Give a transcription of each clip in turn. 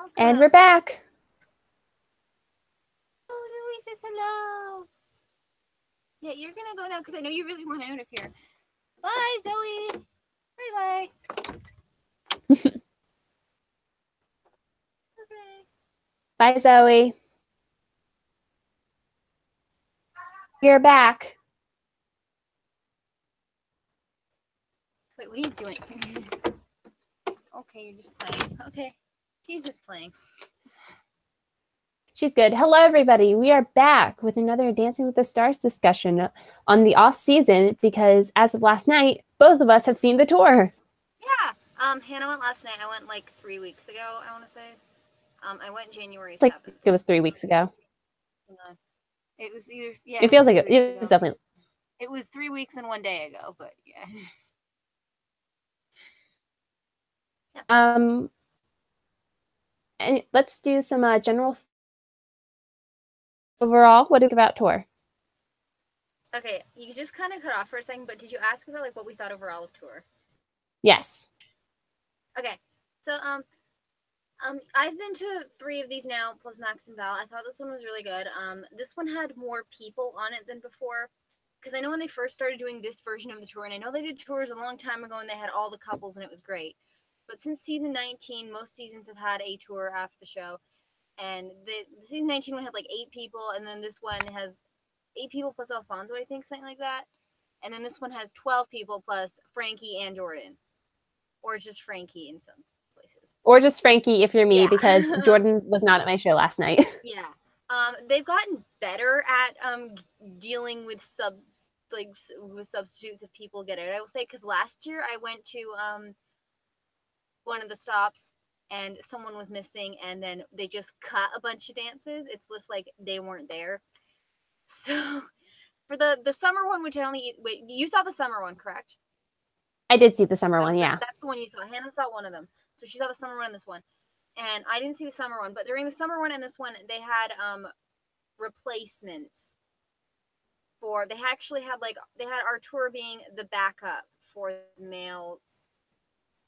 Welcome. And we're back. Oh, Zoe says hello. Yeah, you're gonna go now because I know you really want out of here. Bye, Zoe. Bye. Okay. Bye, Zoe. You're back. Wait, what are you doing? Okay, you're just playing. Okay, she's just playing. She's good. Hello, everybody. We are back with another Dancing with the Stars discussion on the off season because as of last night, both of us have seen the tour. Yeah. Hannah went last night. I went like 3 weeks ago, I want to say. I went January 7th. Like it was 3 weeks ago. It was either, yeah. It feels like it was definitely. It was 3 weeks and 1 day ago, but yeah. And let's do some general overall. What do you think about tour? Okay, you just kind of cut off for a second, but did you ask about like what we thought overall of tour? Yes. Okay, so I've been to 3 of these now, plus Max and Val. I thought this one was really good. This one had more people on it than before, because I know when they first started doing this version of the tour, and I know they did tours a long time ago and they had all the couples and it was great. But since season 19, most seasons have had a tour after the show, and the season 19 one had like 8 people, and then this one has 8 people plus Alfonso, I think, something like that. And then this one has 12 people plus Frankie and Jordan, or just Frankie in some places. Or just Frankie if you're me, because Jordan was not at my show last night. Yeah. They've gotten better at dealing with substitutes if people get it. I will say, because last year I went to one of the stops and someone was missing, and then they just cut a bunch of dances. It's just like they weren't there. So for the summer one, which I only wait, you saw the summer one, correct? I did see the summer one, yeah. That's the one you saw. Hannah saw one of them, so she saw the summer one and this one, and I didn't see the summer one. But during the summer one and this one, they had replacements for. They actually had they had Artur being the backup for the males.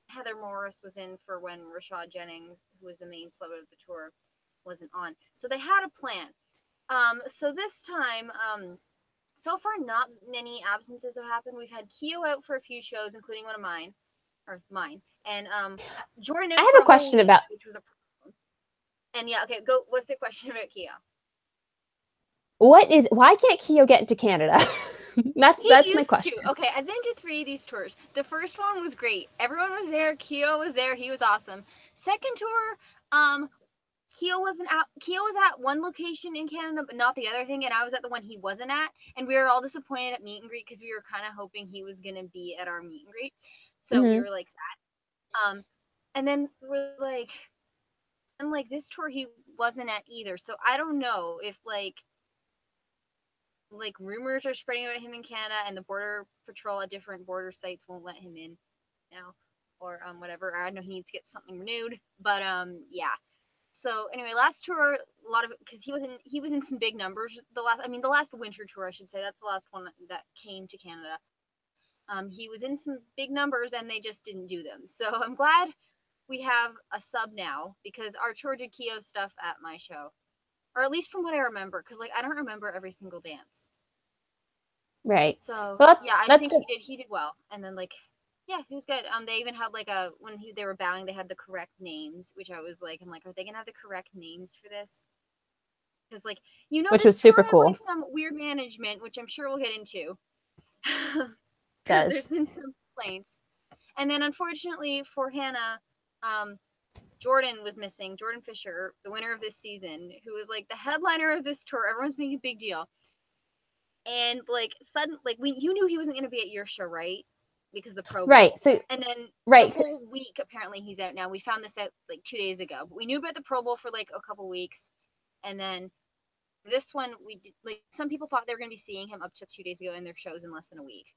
Heather Morris was in for when Rashad Jennings, who was the main celebrity of the tour, wasn't on. So they had a plan. So this time, so far not many absences have happened. We've had Keo out for a few shows, including one of mine, and Jordan. I have a question about. Which was a problem. And yeah, okay, go. What's the question about Keo? Why can't Keo get into Canada? That's my question. Okay, I've been to 3 of these tours. The first one was great. Everyone was there. Keo was there. He was awesome. Second tour, Keo was at one location in Canada, but not the other thing, and I was at the one he wasn't at, and we were all disappointed at meet and greet because we were kind of hoping he was gonna be at our meet and greet, so we were like sad. And then we're like, and like this tour he wasn't at either, so I don't know if like rumors are spreading about him in Canada, and the border patrol at different border sites won't let him in now, or whatever. I know he needs to get something renewed, but yeah. So anyway, last tour, a lot of it, because he was in some big numbers. The last winter tour, I should say, that's the last one that came to Canada. He was in some big numbers and they just didn't do them. So I'm glad we have a sub now, because Artur did Keo stuff at my show, or at least from what I remember, because like I don't remember every single dance. Right. So well, yeah, I think he did well, and then like. Yeah, he was good. They even had like they were bowing, they had the correct names, which I was like, I'm like, are they gonna have the correct names for this? Because like, which was super cool. Like some weird management, which I'm sure we'll get into. Does. There's been some complaints, and then unfortunately for Hannah, Jordan was missing. Jordan Fisher, the winner of this season, who was like the headliner of this tour. Everyone's making a big deal, and like you knew he wasn't gonna be at your show, right? Because the Pro Bowl. Right. So and then the whole week apparently he's out now. We found this out like 2 days ago. But we knew about the Pro Bowl for like a couple weeks, and then this one we did, like some people thought they were going to be seeing him up to 2 days ago in their shows in less than a week.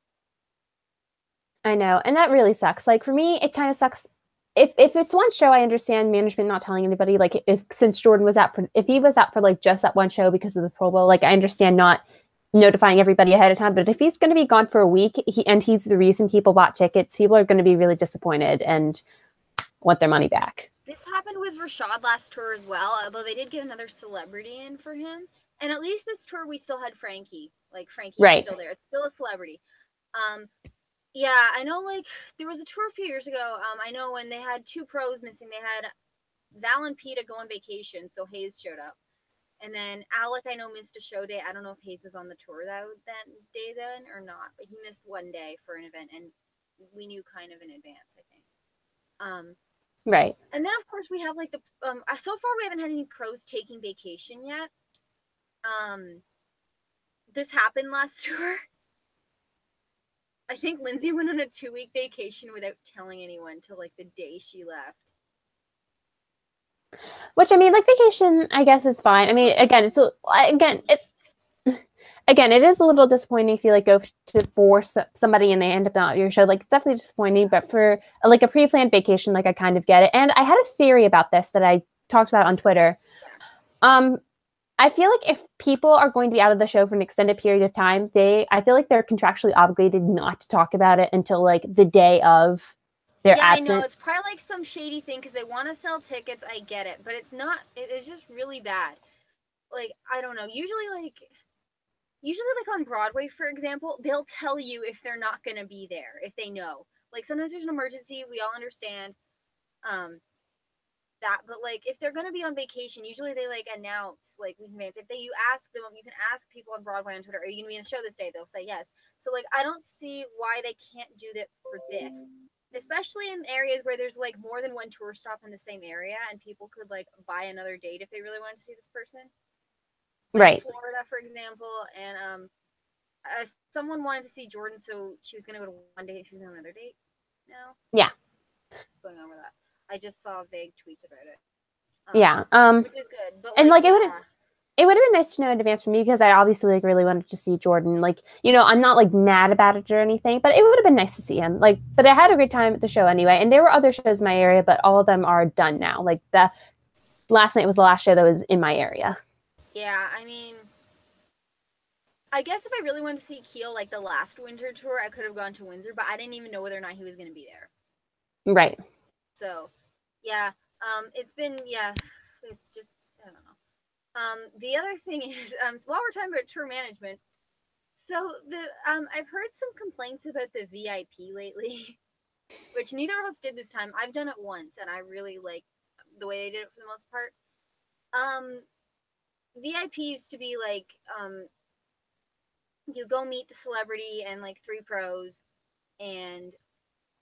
I know, and that really sucks. Like for me, it kind of sucks. If it's one show, I understand management not telling anybody. Like since Jordan was out if he was out for like just that one show because of the Pro Bowl, like I understand not notifying everybody ahead of time, but if he's going to be gone for a week and he's the reason people bought tickets, people are going to be really disappointed and want their money back. This happened with Rashad last tour as well, although they did get another celebrity in for him. And at least this tour we still had Frankie. Like Frankie's Right. still there. It's still a celebrity. Yeah, I know like there was a tour a few years ago. I know when they had 2 pros missing, they had Val and Peta go on vacation, so Hayes showed up. And then Alec, I know, missed a show day. I don't know if Hayes was on the tour that day then or not, but he missed one day for an event, and we knew kind of in advance, I think. Right. And then of course we have like the so far we haven't had any pros taking vacation yet. This happened last tour. I think Lindsay went on a 2-week vacation without telling anyone till like the day she left. Which, I mean, like, vacation, I guess, is fine. I mean, again, it is a little disappointing if you like go to force somebody and they end up not at your show. Like, it's definitely disappointing, but for like a pre-planned vacation, like, I kind of get it. And I had a theory about this that I talked about on Twitter. I feel like if people are going to be out of the show for an extended period of time, I feel like they're contractually obligated not to talk about it until like the day of their absent. I know, it's probably like some shady thing because they want to sell tickets. I get it, but it's not. It's just really bad. Like, I don't know. Usually like on Broadway, for example, they'll tell you if they're not gonna be there if they know. Like sometimes there's an emergency. We all understand. That, but like if they're gonna be on vacation, usually they like announce like weeks in advance. If you ask them, you can ask people on Broadway on Twitter, are you gonna be in the show this day? They'll say yes. So like I don't see why they can't do that for this, especially in areas where there's like more than one tour stop in the same area, and people could like buy another date if they really wanted to see this person. Like right. Florida, for example, and someone wanted to see Jordan, so she was gonna go to one date. She's going to another date now. Yeah. What's going on with that? I just saw vague tweets about it. Yeah. Which is good. But and like it would have been nice to know in advance for me because I obviously like really wanted to see Jordan. Like, you know, I'm not like mad about it or anything, but it would have been nice to see him. Like, but I had a great time at the show anyway. And there were other shows in my area, but all of them are done now. Like the last night was the last show that was in my area. Yeah, I mean, I guess if I really wanted to see Keel like the last winter tour, I could have gone to Windsor, but I didn't even know whether or not he was going to be there. Right. So, yeah, it's just, I don't know. The other thing is, so while we're talking about tour management, so I've heard some complaints about the VIP lately, which neither of us did this time. I've done it once, and I really like the way they did it for the most part. VIP used to be like, you go meet the celebrity and like 3 pros, and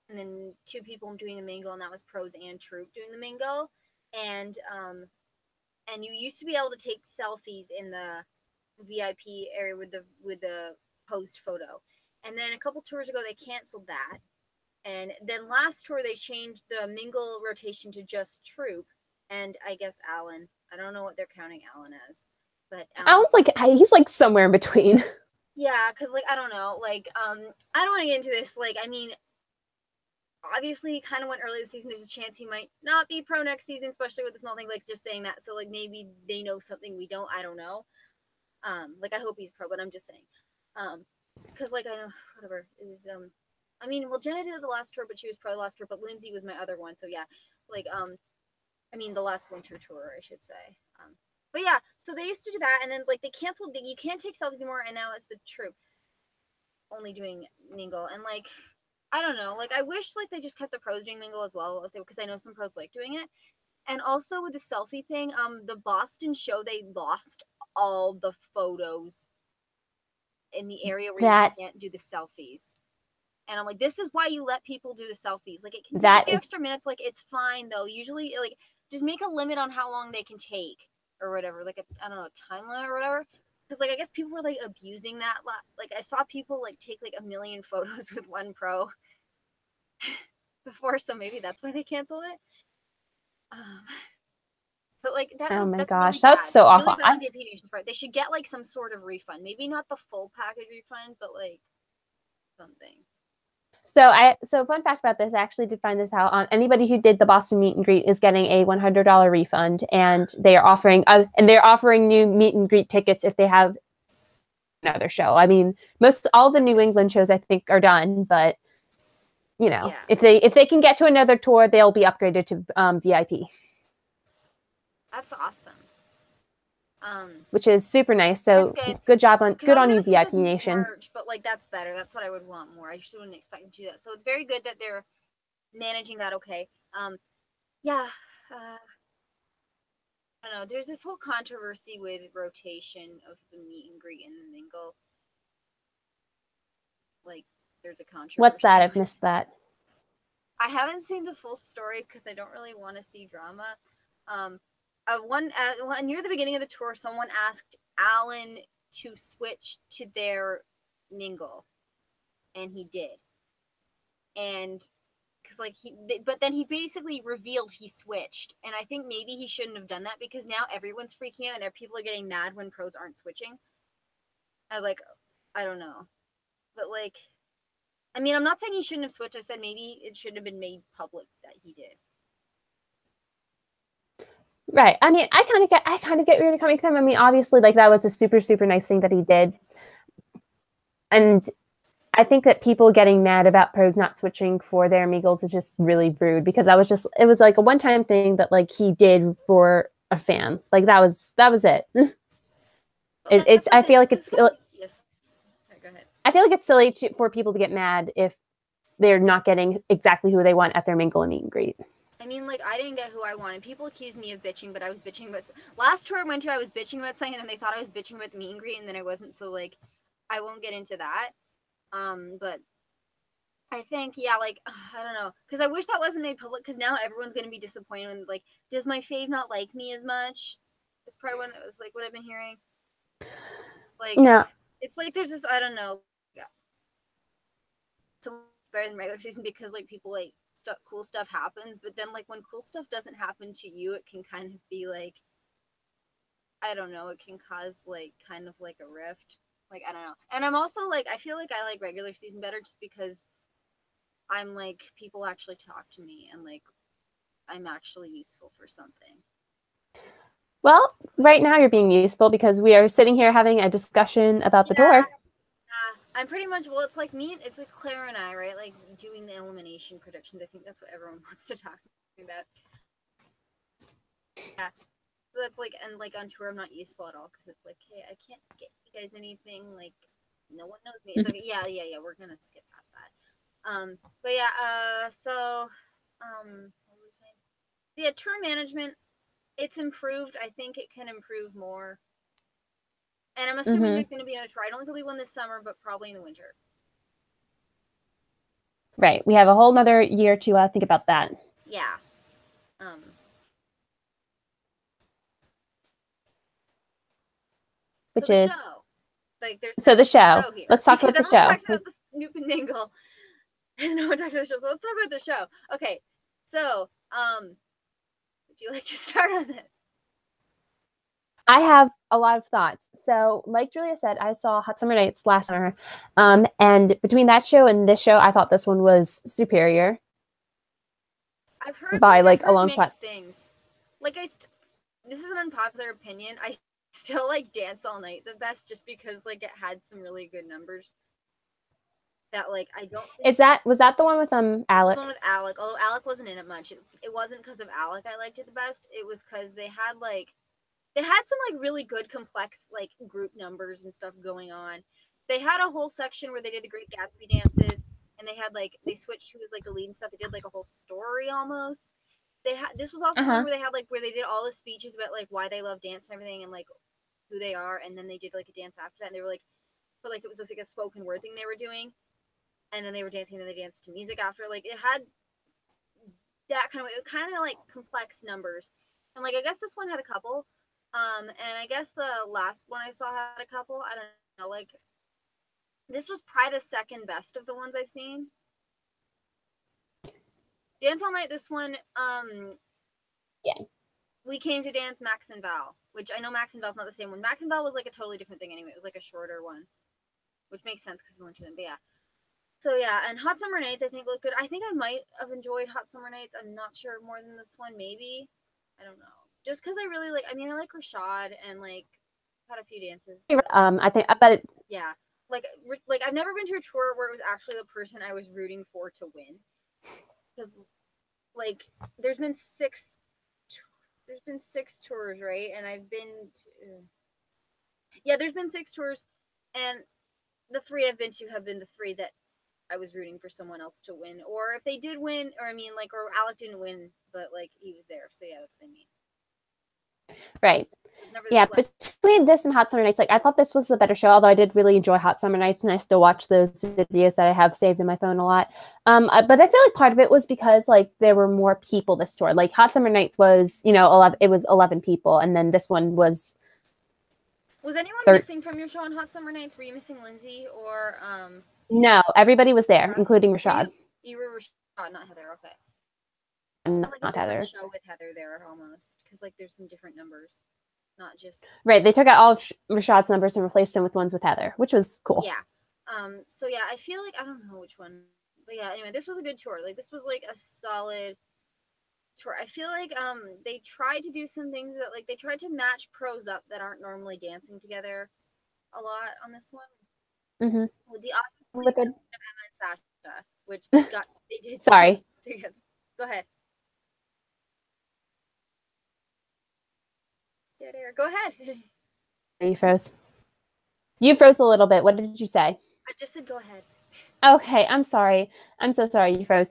then 2 people doing the mingle, and that was pros and troupe doing the mingle, and you used to be able to take selfies in the VIP area with the post photo, and then a couple tours ago they canceled that, and then last tour they changed the mingle rotation to just troupe, and I guess Alan, I don't know what they're counting Alan as, but Alan's like he's like somewhere in between. Yeah, because like I don't know, like I don't want to get into this. Like I mean, obviously he kind of went early this season. There's a chance he might not be pro next season, especially with the small thing. Like just saying that, so like maybe they know something we don't. I don't know. Like I hope he's pro, but I'm just saying. Because like I know whatever is I mean, well Jenna did the last tour, but she was pro the last tour. But Lindsay was my other one, so yeah. Like I mean the last winter tour, I should say. But yeah, so they used to do that, and then like they canceled. You can't take selfies anymore, and now it's the troupe only doing mingle, and like I don't know, like I wish like they just kept the pros doing mingle as well, because I know some pros like doing it. And also with the selfie thing, the Boston show they lost all the photos in the area where you can't do the selfies. And I'm like, this is why you let people do the selfies. Like it can take a few extra minutes. Like it's fine though. Usually, like just make a limit on how long they can take or whatever. Like I don't know, a time limit or whatever. Because like I guess people were like abusing that. Like I saw people like take like 1 million photos with one pro before, so maybe that's why they canceled it. But like that's gosh, really that's bad. so awful. Really they should get like some sort of refund. Maybe not the full package refund, but like something. So fun fact about this, I actually did find this out. On anybody who did the Boston meet and greet is getting a $100 refund, and they are offering new meet and greet tickets if they have another show. I mean, all the New England shows I think are done, but you know, Yeah. if they can get to another tour, they'll be upgraded to VIP. That's awesome. Which is super nice. So that's good job on because I was you, gonna VIP suggest Nation. March, but like that's better. That's what I would want more. I just wouldn't expect them to do that. So it's very good that they're managing that okay. Yeah. I don't know. There's this whole controversy with rotation of the meet and greet and the mingle. Like, there's a What's controversy. that? I've missed that. I haven't seen the full story because I don't really want to see drama. Near the beginning of the tour, someone asked Alan to switch to their mingle, and he did. And because but then he basically revealed he switched, and I think maybe he shouldn't have done that because now everyone's freaking out and people are getting mad when pros aren't switching. I don't know, but like, I mean, I'm not saying he shouldn't have switched. I said maybe it shouldn't have been made public that he did. Right. I mean, I kind of get where you're coming from. I mean, obviously, like that was a super, super nice thing that he did. And I think that people getting mad about pros not switching for their Migos is just really rude because it was like a one-time thing that like he did for a fan. Like that was it. It's I feel like it's yes. Right, go ahead. I feel like it's silly for people to get mad if they're not getting exactly who they want at their mingle and meet and greet. I mean, like, I didn't get who I wanted. People accused me of bitching, but I was bitching about... Last tour I went to, I was bitching about something, and then they thought I was bitching about the meet and greet, and then I wasn't, so, like, I won't get into that. But I think, yeah, like, I don't know. Because I wish that wasn't made public, because now everyone's going to be disappointed when, like, does my fave not like me as much? It's probably what it was, like, what I've been hearing. Like, no. It's like there's this, I don't know, yeah. So better than regular season because, like, people, like, cool stuff happens, but then, like, when cool stuff doesn't happen to you, it can kind of be, like, I don't know, it can cause, like, kind of, like, a rift. Like, I don't know. And I'm also, like, I feel like I like regular season better just because I'm, like, people actually talk to me and, like, I'm actually useful for something. Well, right now you're being useful because we are sitting here having a discussion about the tour. I'm pretty much, well, it's like Claire and I, right? Like, doing the elimination predictions. I think that's what everyone wants to talk about. Yeah. So that's like, and like on tour, I'm not useful at all because it's like, hey, I can't get you guys anything. Like, no one knows me. So yeah, we're gonna skip past that. But yeah, what was I saying? Yeah, tour management, it's improved. I think it can improve more. And I'm assuming there's gonna be another tour. I don't think there'll be one this summer, but probably in the winter. Right. We have a whole nother year to think about that. Yeah. Which So the is show. Like, there's so the show. show here. Let's talk Because about the everyone show. talks about the Snoop and Mingle. And no one talks about the show. So let's talk about the show. Okay. So, would you like to start on this? I have a lot of thoughts. So, like Julia said, I saw Hot Summer Nights last summer. And between that show and this show, I thought this one was superior. I've heard A long shot. mixed things. Like, this is an unpopular opinion. I still like Dance All Night the best just because, like, it had some really good numbers. That, like, I don't think... Was that the one with Alec? The one with Alec. Although Alec wasn't in it much. It wasn't because of Alec I liked it the best. It was because they had some like really good complex like group numbers and stuff going on. They had a whole section where they did the Great Gatsby dances, and they switched who was like the lead and stuff. They did like a whole story almost. This was also one where they had like where they did all the speeches about like why they love dance and everything and like who they are, and then they did like a dance after that. And they were like, but like it was just like a spoken word thing they were doing, and then they were dancing and then they danced to music after. Like it had that kind of like complex numbers, and like I guess this one had a couple. And I guess the last one I saw had a couple. I don't know. Like, this was probably the second best of the ones I've seen. Dance All Night, this one, yeah. We came to dance Max and Val, which I know Max and Val's not the same one. Max and Val was like a totally different thing anyway. It was like a shorter one, which makes sense because it's only 2 of them. But yeah. So yeah, and Hot Summer Nights I think looked good. I think I might have enjoyed Hot Summer Nights. I'm not sure more than this one, maybe. I don't know. Just because I really like. I mean, I like Rashad and like had a few dances. I think I bet it. Yeah. like I've never been to a tour where it was actually the person I was rooting for to win. Because like there's been six tours, right? And I've been to, yeah, there's been 6 tours, and the 3 I've been to have been the 3 that I was rooting for someone else to win, or if they did win, or I mean, like, or Alec didn't win, but like he was there, so yeah, that's what I mean. Right. Never Yeah, between this and Hot Summer Nights, like I thought this was a better show, although I did really enjoy Hot Summer Nights, and I still watch those videos that I have saved in my phone a lot. But I feel like part of it was because like there were more people this tour. Like Hot Summer Nights was, 11, it was 11 people, and then this one was. Was anyone missing from your show on Hot Summer Nights? Were you missing Lindsay or No, everybody was there, including Rashad. You were Rashad, not Heather. Okay. Not Heather. Show with Heather there almost, because like there's some different numbers, not just right. They took out all of Rashad's numbers and replaced them with ones with Heather, which was cool. Yeah. So yeah, I feel like I don't know which one, but yeah. Anyway, this was a good tour. Like this was like a solid tour. I feel like they tried to do some things that like they tried to match pros up that aren't normally dancing together a lot on this one. Mm-hmm. With the obviously Emma and Sasha, which they did. Sorry. Together. Go ahead. Dead air. Go ahead. You froze. You froze a little bit. What did you say? I just said go ahead. Okay, I'm sorry. I'm so sorry you froze.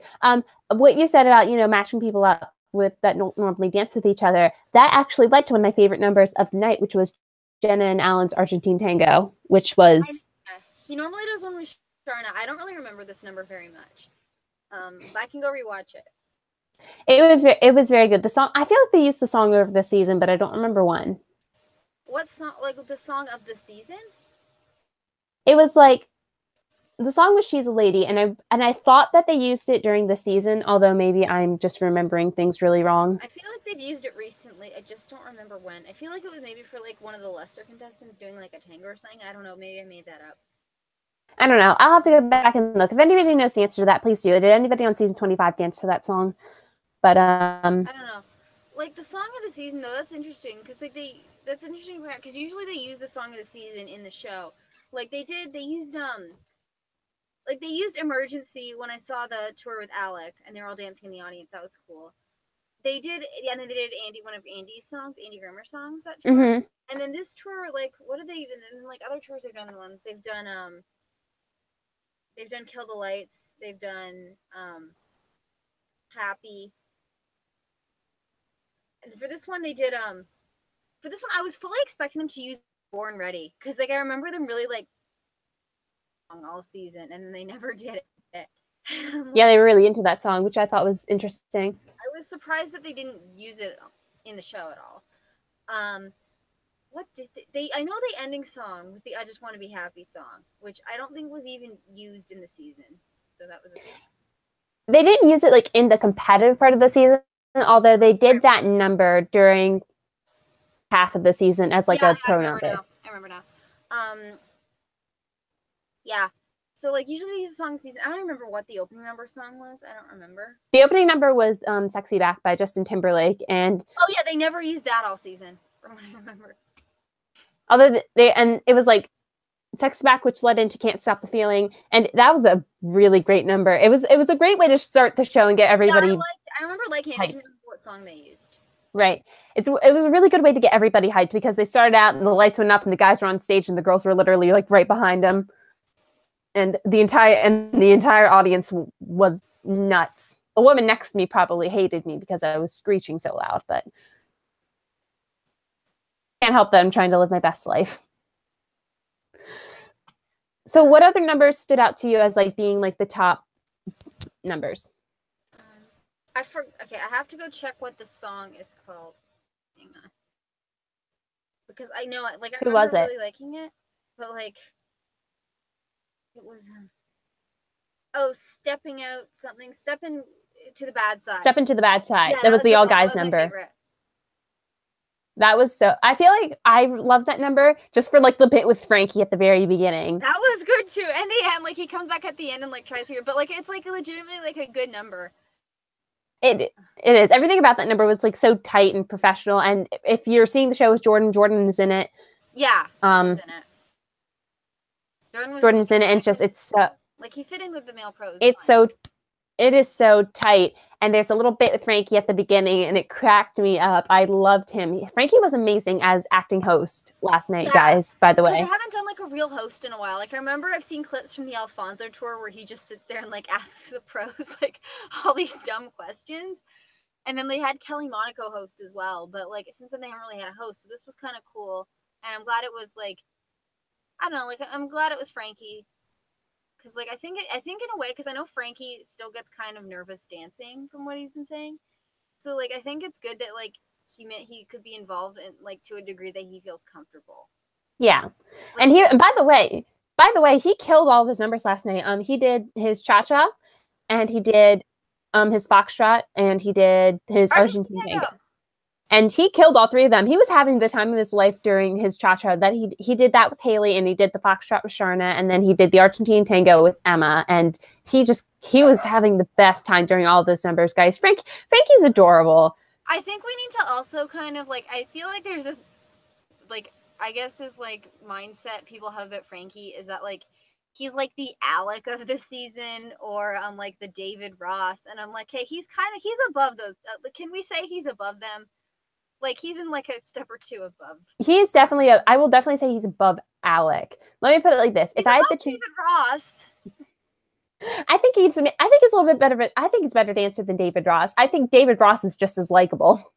What you said about, matching people up with that normally dance with each other, that actually led to one of my favorite numbers of the night, which was Jenna and Alan's Argentine Tango, which was... He normally does one with Sharna. I don't really remember this number very much. But I can go rewatch it. It was very good. The song, I feel like they used the song over the season, but I don't remember when. What song? Like the song of the season? It was like the song was "She's a Lady," and I thought that they used it during the season, although maybe I'm just remembering things really wrong. I feel like they've used it recently. I just don't remember when. I feel like it was maybe for like one of the lesser contestants doing like a tango or something. I don't know. Maybe I made that up. I don't know. I'll have to go back and look. If anybody knows the answer to that, please do. Did anybody on season 25 dance to that song? But I don't know. Like the song of the season though, that's interesting because like that's interesting because usually they use the song of the season in the show. Like they used Emergency when I saw the tour with Alec and they're all dancing in the audience. That was cool. They did, yeah, and then they did one of Andy's songs, Andy Grimmer songs that tour. Mm-hmm. And then this tour, like, what did they even? And like other tours, they've done Kill the Lights. They've done Happy. And for this one, they did For this one, I was fully expecting them to use Born Ready because like I remember them really like all season, and then they never did it. Yeah, they were really into that song, which I thought was interesting. I was surprised that they didn't use it in the show at all. What did they I know the ending song was the I Just Want to Be Happy song, which I don't think was even used in the season. So that was They didn't use it like in the competitive part of the season, although they did that number during half of the season as like a pro number. I remember now. Yeah. So like usually these songs season, I don't remember what the opening number song was. I don't remember. The opening number was Sexy Back by Justin Timberlake, and oh yeah, they never used that all season from what I remember. Although it was like Sexy Back, which led into Can't Stop the Feeling, and that was a really great number. It was a great way to start the show and get everybody. Yeah, I remember liking it. I just didn't remember what song they used. Right. It was a really good way to get everybody hyped because they started out and the lights went up and the guys were on stage and the girls were literally like right behind them. And the entire audience was nuts. A woman next to me probably hated me because I was screeching so loud, but can't help that I'm trying to live my best life. So what other numbers stood out to you as like being like the top numbers? Okay, I have to go check what the song is called. Hang on. Because I know it. Like I remember really liking it, but like it was Stepping Out something. Stepping to the Bad Side. Step into the Bad Side. Yeah, that was the all guys number. That was so. I feel like I love that number just for like the bit with Frankie at the very beginning. That was good too. And the end, like he comes back at the end and like tries to, but like it's like legitimately like a good number. It is. Everything about that number was like so tight and professional. And if you're seeing the show with Jordan is in it. Yeah. In it. Jordan's in it, and it's so like he fit in with the male pros. It is so tight. And there's a little bit with Frankie at the beginning, and it cracked me up. I loved him. Frankie was amazing as acting host last night, guys, by the way. I haven't done like a real host in a while. Like I remember I've seen clips from the Alfonso tour where he just sits there and like asks the pros like all these dumb questions. And then they had Kelly Monaco host as well. But like since then they haven't really had a host. So this was kind of cool. And I'm glad it was like, I don't know, like I'm glad it was Frankie. Because like I think in a way, because I know Frankie still gets kind of nervous dancing from what he's been saying, so like I think it's good that like he could be involved in like to a degree that he feels comfortable. Yeah, like, and by the way, he killed all of his numbers last night. He did his cha-cha, and he did his foxtrot, and he did his Argentine tango. And he killed all three of them. He was having the time of his life during his cha-cha. That he did that with Haley, and he did the foxtrot with Sharna, and then he did the Argentine tango with Emma. And he was having the best time during all of those numbers, guys. Frankie's adorable. I think we need to also kind of like, I feel like there's this like, I guess this like mindset people have about Frankie is that like he's like the Alec of the season, or like the David Ross, and I'm like, hey, he's above those. Can we say he's above them? Like he's in like a step or two above. He's definitely I will definitely say he's above Alec. Let me put it like this: if I had to choose David Ross, I think he's a little bit better. But I think he's better dancer than David Ross. I think David Ross is just as likable.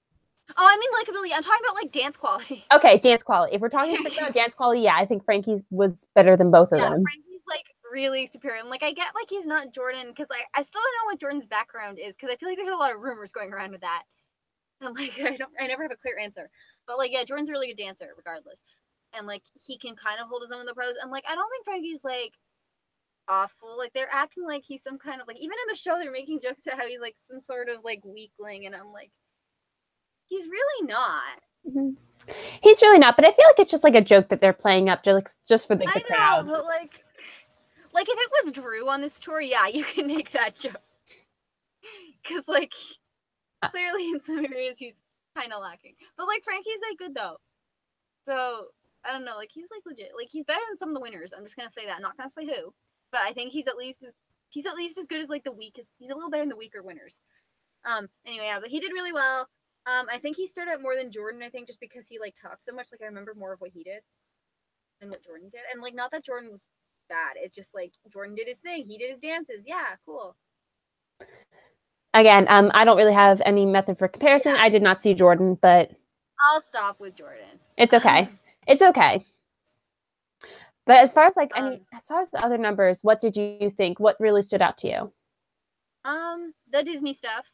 Oh, I mean likability. I'm talking about like dance quality. Okay, dance quality. If we're talking about dance quality, yeah, I think Frankie's was better than both of them. Frankie's like really superior. And like I get like he's not Jordan because I still don't know what Jordan's background is because I feel like there's a lot of rumors going around with that. And like I never have a clear answer. But like yeah, Jordan's a really good dancer regardless. And like he can kind of hold his own in the pros. And like I don't think Frankie's like awful. Like they're acting like he's some kind of like, even in the show they're making jokes at how he's like some sort of like weakling, and I'm like, he's really not. Mm-hmm. He's really not, but I feel like it's just like a joke that they're playing up just for the crowd. But like if it was Drew on this tour, yeah, you can make that joke. Because like clearly in some areas he's kind of lacking. But like Frankie's like good though. So I don't know, like he's like legit. Like he's better than some of the winners. I'm just gonna say that. I'm not gonna say who, but I think he's at least as good as like the weakest. He's a little better than the weaker winners. Anyway, yeah, but he did really well. I think he stood out more than Jordan, I think, just because he like talked so much. Like I remember more of what he did than what Jordan did. And like not that Jordan was bad. It's just like Jordan did his thing. He did his dances. Yeah, cool. Again, I don't really have any method for comparison. Yeah. I did not see Jordan, but I'll stop with Jordan. It's okay. It's okay. But as far as like as far as the other numbers, what did you think? What really stood out to you? The Disney stuff.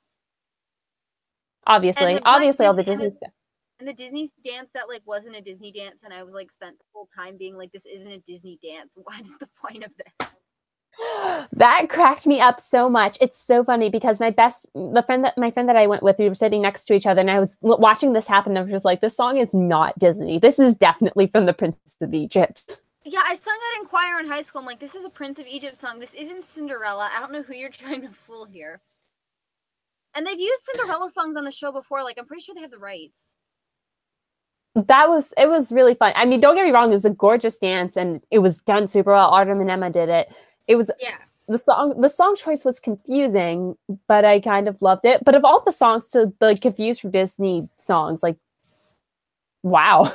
Obviously all the Disney stuff. And the Disney dance that like wasn't a Disney dance, and I was like spent the whole time being like, this isn't a Disney dance. What is the point of this? That cracked me up so much. It's so funny because my friend that I went with, we were sitting next to each other, and I was watching this happen. And I was just like, this song is not Disney. This is definitely from the Prince of Egypt. Yeah, I sung that in choir in high school. I'm like, this is a Prince of Egypt song. This isn't Cinderella. I don't know who you're trying to fool here. And they've used Cinderella songs on the show before. Like, I'm pretty sure they have the rights. It was really fun. I mean, don't get me wrong. It was a gorgeous dance, and it was done super well. Artem and Emma did it. It was the song choice was confusing, but I kind of loved it. But of all the songs to like confuse for Disney songs, like, wow.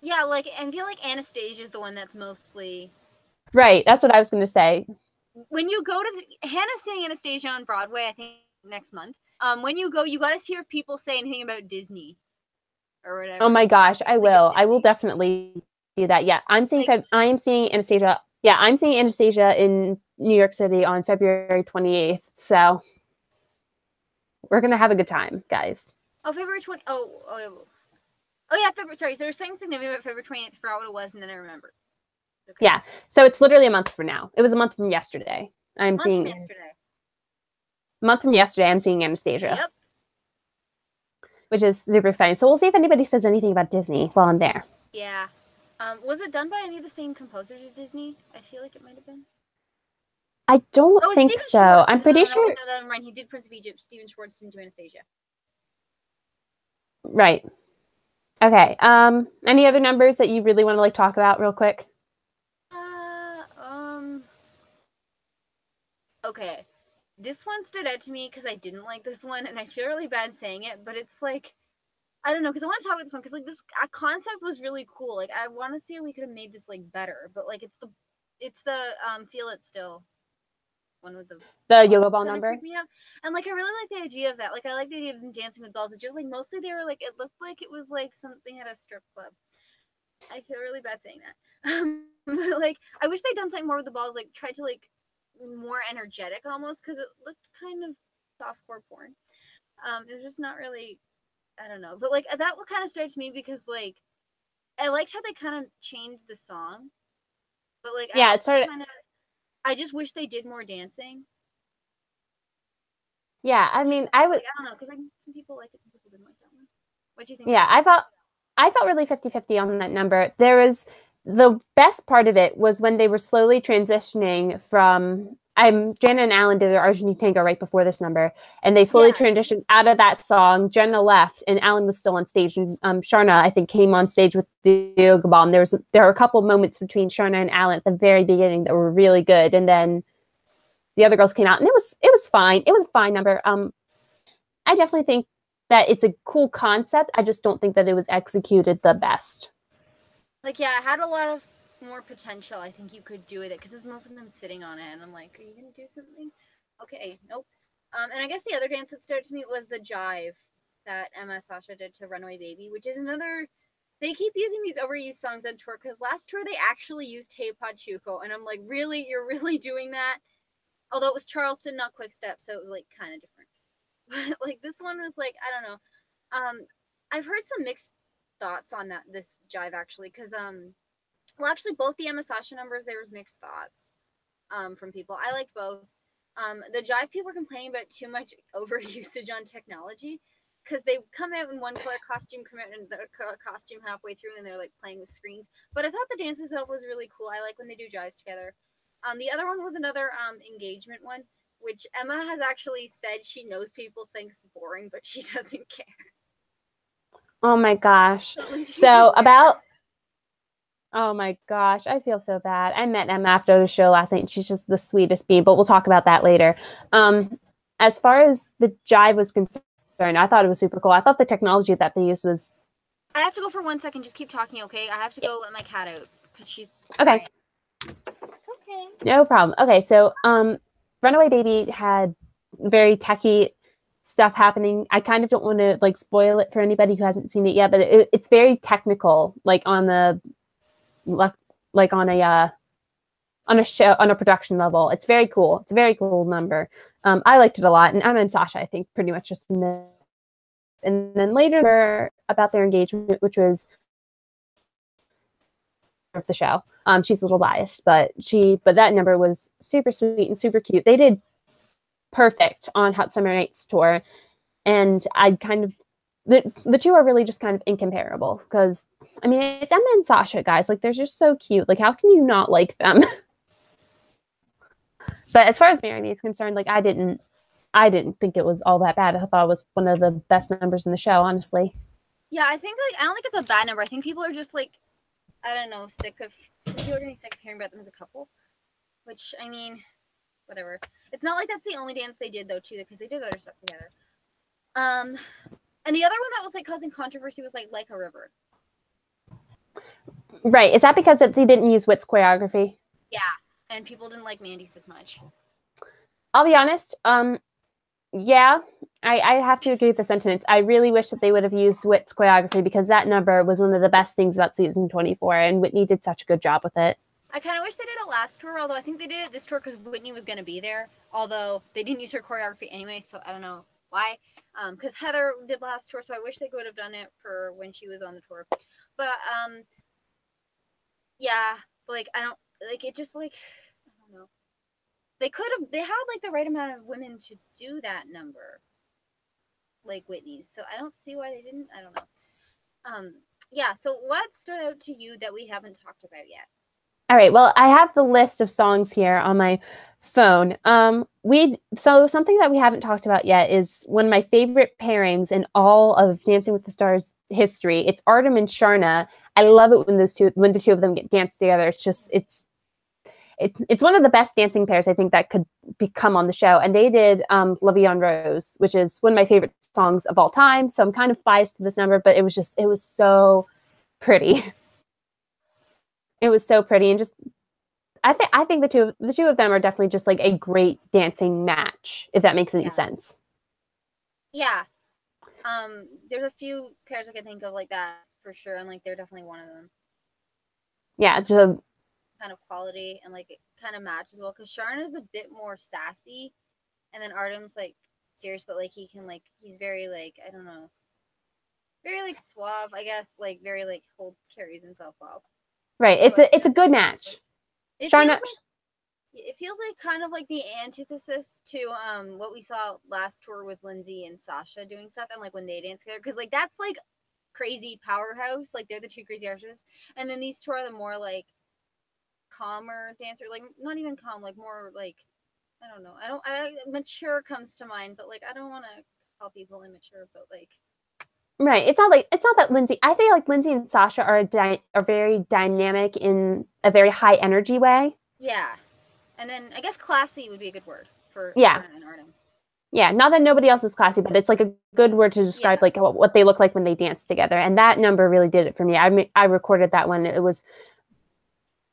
Yeah, like I feel like Anastasia is the one that's mostly right. That's what I was going to say. When you go to Hannah's seeing Anastasia on Broadway, I think next month. When you go, you got to hear if people say anything about Disney or whatever. Oh my gosh, I will. I will definitely do that. Yeah, I'm seeing Anastasia. Yeah, I'm seeing Anastasia in New York City on February 28th. So we're gonna have a good time, guys. Oh, February 20. Oh yeah, February. Sorry, so there was something significant about February 28th. I forgot what it was, and then I remembered. Okay. Yeah, so it's literally a month from now. It was a month from yesterday. I'm seeing Anastasia. Yep. Which is super exciting. So we'll see if anybody says anything about Disney while I'm there. Yeah. Was it done by any of the same composers as Disney? I feel like it might have been. I don't think Steven so. Schwartz. I'm pretty sure. No, never mind. He did Prince of Egypt. Steven Schwartz didn't do Anastasia. Right. Okay. Any other numbers that you really want to like talk about real quick? okay, this one stood out to me because I didn't like this one, and I feel really bad saying it, but it's like, I don't know, because I want to talk about this one, because like this concept was really cool. Like I want to see if we could have made this like better, but like it's the Feel It Still one with the yoga ball kind of number. creeped me out, and like I really like the idea of that. Like I like the idea of them dancing with balls. It's just like mostly they were like, it looked like it was like something at a strip club. I feel really bad saying that. But like I wish they'd done something more with the balls. Like tried to like more energetic almost, because it looked kind of softcore porn. It was just not really, I don't know. But like that what kind of started to me, because like I liked how they kind of changed the song, but like I Yeah, it also started. kind of, I just wish they did more dancing. Yeah, I mean, I would. Like I don't know, because like some people like it, some people didn't like that one. What do you think Yeah, about that? I felt really 50-50 on that number. There was the best part of it was when they were slowly transitioning from Jenna and Alan did their Argentine tango right before this number, and they slowly Yeah, transitioned out of that song. Jenna left, and Alan was still on stage, and Sharna I think came on stage with the yoga bomb. There were a couple moments between Sharna and Alan at the very beginning that were really good, and then the other girls came out, and it was fine. It was a fine number. I definitely think that it's a cool concept. I just don't think that it was executed the best. like yeah, it had a lot of more potential. I think you could do with it, because it was most of them sitting on it, and I'm like, are you gonna do something? Okay, nope. And I guess the other dance that stood out to me was the jive that Emma Sasha did to Runaway Baby, which is another. They keep using these overused songs on tour, because last tour they actually used Hey Pachuco, and I'm like, really, you're really doing that? Although it was Charleston, not Quickstep, so it was like kind of different. But like this one was like, I don't know. I've heard some mixed thoughts on that this jive actually, because well actually both the Emma Sasha numbers there was mixed thoughts from people. I liked both. The jive people were complaining about too much over usage on technology, because they come out in one color costume, come out in the costume halfway through, and they're like playing with screens. But I thought the dance itself was really cool. I like when they do jives together. The other one was another engagement one, which Emma has actually said she knows people think is boring, but she doesn't care. Oh my gosh. So she So don't care. about oh my gosh, I feel so bad. I met Emma after the show last night. And she's just the sweetest bee, but we'll talk about that later. As far as the jive was concerned, I thought it was super cool. I thought the technology that they used was I have to go for 1 second. Just keep talking, okay? I have to go let my cat out because she's okay. crying. It's okay. No problem. Okay, so Runaway Baby had very techy stuff happening. I kind of don't want to like spoil it for anybody who hasn't seen it yet, but it's very technical, like on the like on a show on a production level. It's very cool. It's a very cool number. I liked it a lot, and Emma and Sasha I think pretty much just and then later about their engagement, which was of the show. She's a little biased, but that number was super sweet and super cute. They did perfect on Hot Summer Nights tour, and I kind of the two are really just kind of incomparable, because I mean it's Emma and Sasha, guys. Like they're just so cute. Like how can you not like them? But as far as Marry Me is concerned, like I didn't think it was all that bad. I thought it was one of the best numbers in the show, honestly. Yeah, I think like I don't think it's a bad number. I think people are just like, I don't know, some people are getting sick of hearing about them as a couple. Which I mean, whatever. It's not like that's the only dance they did though, too, because they did other stuff together. And the other one that was like causing controversy was like a River. Right. Is that because they didn't use Witt's choreography? Yeah, and people didn't like Mandy's as much. I'll be honest. Yeah, I have to agree with the sentence. I really wish that they would have used Witt's choreography, because that number was one of the best things about season 24, and Whitney did such a good job with it. I kind of wish they did it last tour, although I think they did it this tour because Whitney was going to be there. Although they didn't use her choreography anyway, so I don't know why. Because Heather did last tour, so I wish they could have done it for when she was on the tour. But yeah, but like I don't like it. Just like I don't know. They could have. They had like the right amount of women to do that number, like Whitney's. So I don't see why they didn't. I don't know. Yeah. So what stood out to you that we haven't talked about yet? All right. Well, I have the list of songs here on my phone. So something that we haven't talked about yet is one of my favorite pairings in all of Dancing with the Stars history. It's Artem and Sharna. I love it when the two of them get danced together. it's one of the best dancing pairs I think that could become on the show. And they did La Vie en Rose, which is one of my favorite songs of all time. So I'm kind of biased to this number, but it was so pretty. It was so pretty, and just I think the two of them are definitely just like a great dancing match, if that makes any sense. Yeah. There's a few pairs I can think of like that for sure, and like they're definitely one of them. Yeah, just kind of quality and like it kind of match as well, because Sharn is a bit more sassy, and then Artem's like serious, but like he can like he's very like I don't know, very like suave, I guess, like very like carries himself well. Right. So it's a good match. It feels like kind of like the antithesis to what we saw last tour with Lindsay and Sasha doing stuff, and like when they dance together, because like that's like crazy powerhouse, like they're the two crazy artists, and then these two are the more like calmer dancer, like not even calm, like more like I don't know. Mature comes to mind, but like I don't want to call people immature, but like right. It's not that Lindsay. I feel like Lindsay and Sasha are very dynamic in a very high energy way. Yeah, and then I guess classy would be a good word for yeah. and Artem. Yeah, not that nobody else is classy, but it's like a good word to describe like what they look like when they dance together. And that number really did it for me. I recorded that one. It was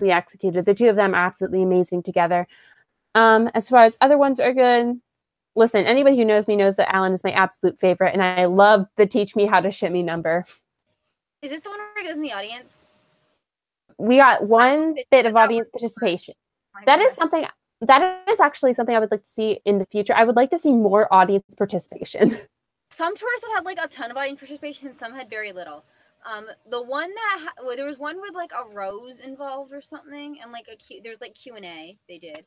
executed. The two of them are absolutely amazing together. As far as other ones are good, listen, anybody who knows me knows that Alan is my absolute favorite, and I love the Teach Me How to Shimmy number. Is this the one where he goes in the audience? We got one bit of audience participation. That is actually something I would like to see in the future. I would like to see more audience participation. Some tours have had like a ton of audience participation, and some had very little. The one that there was one with like a rose involved or something, and like there's like Q&A they did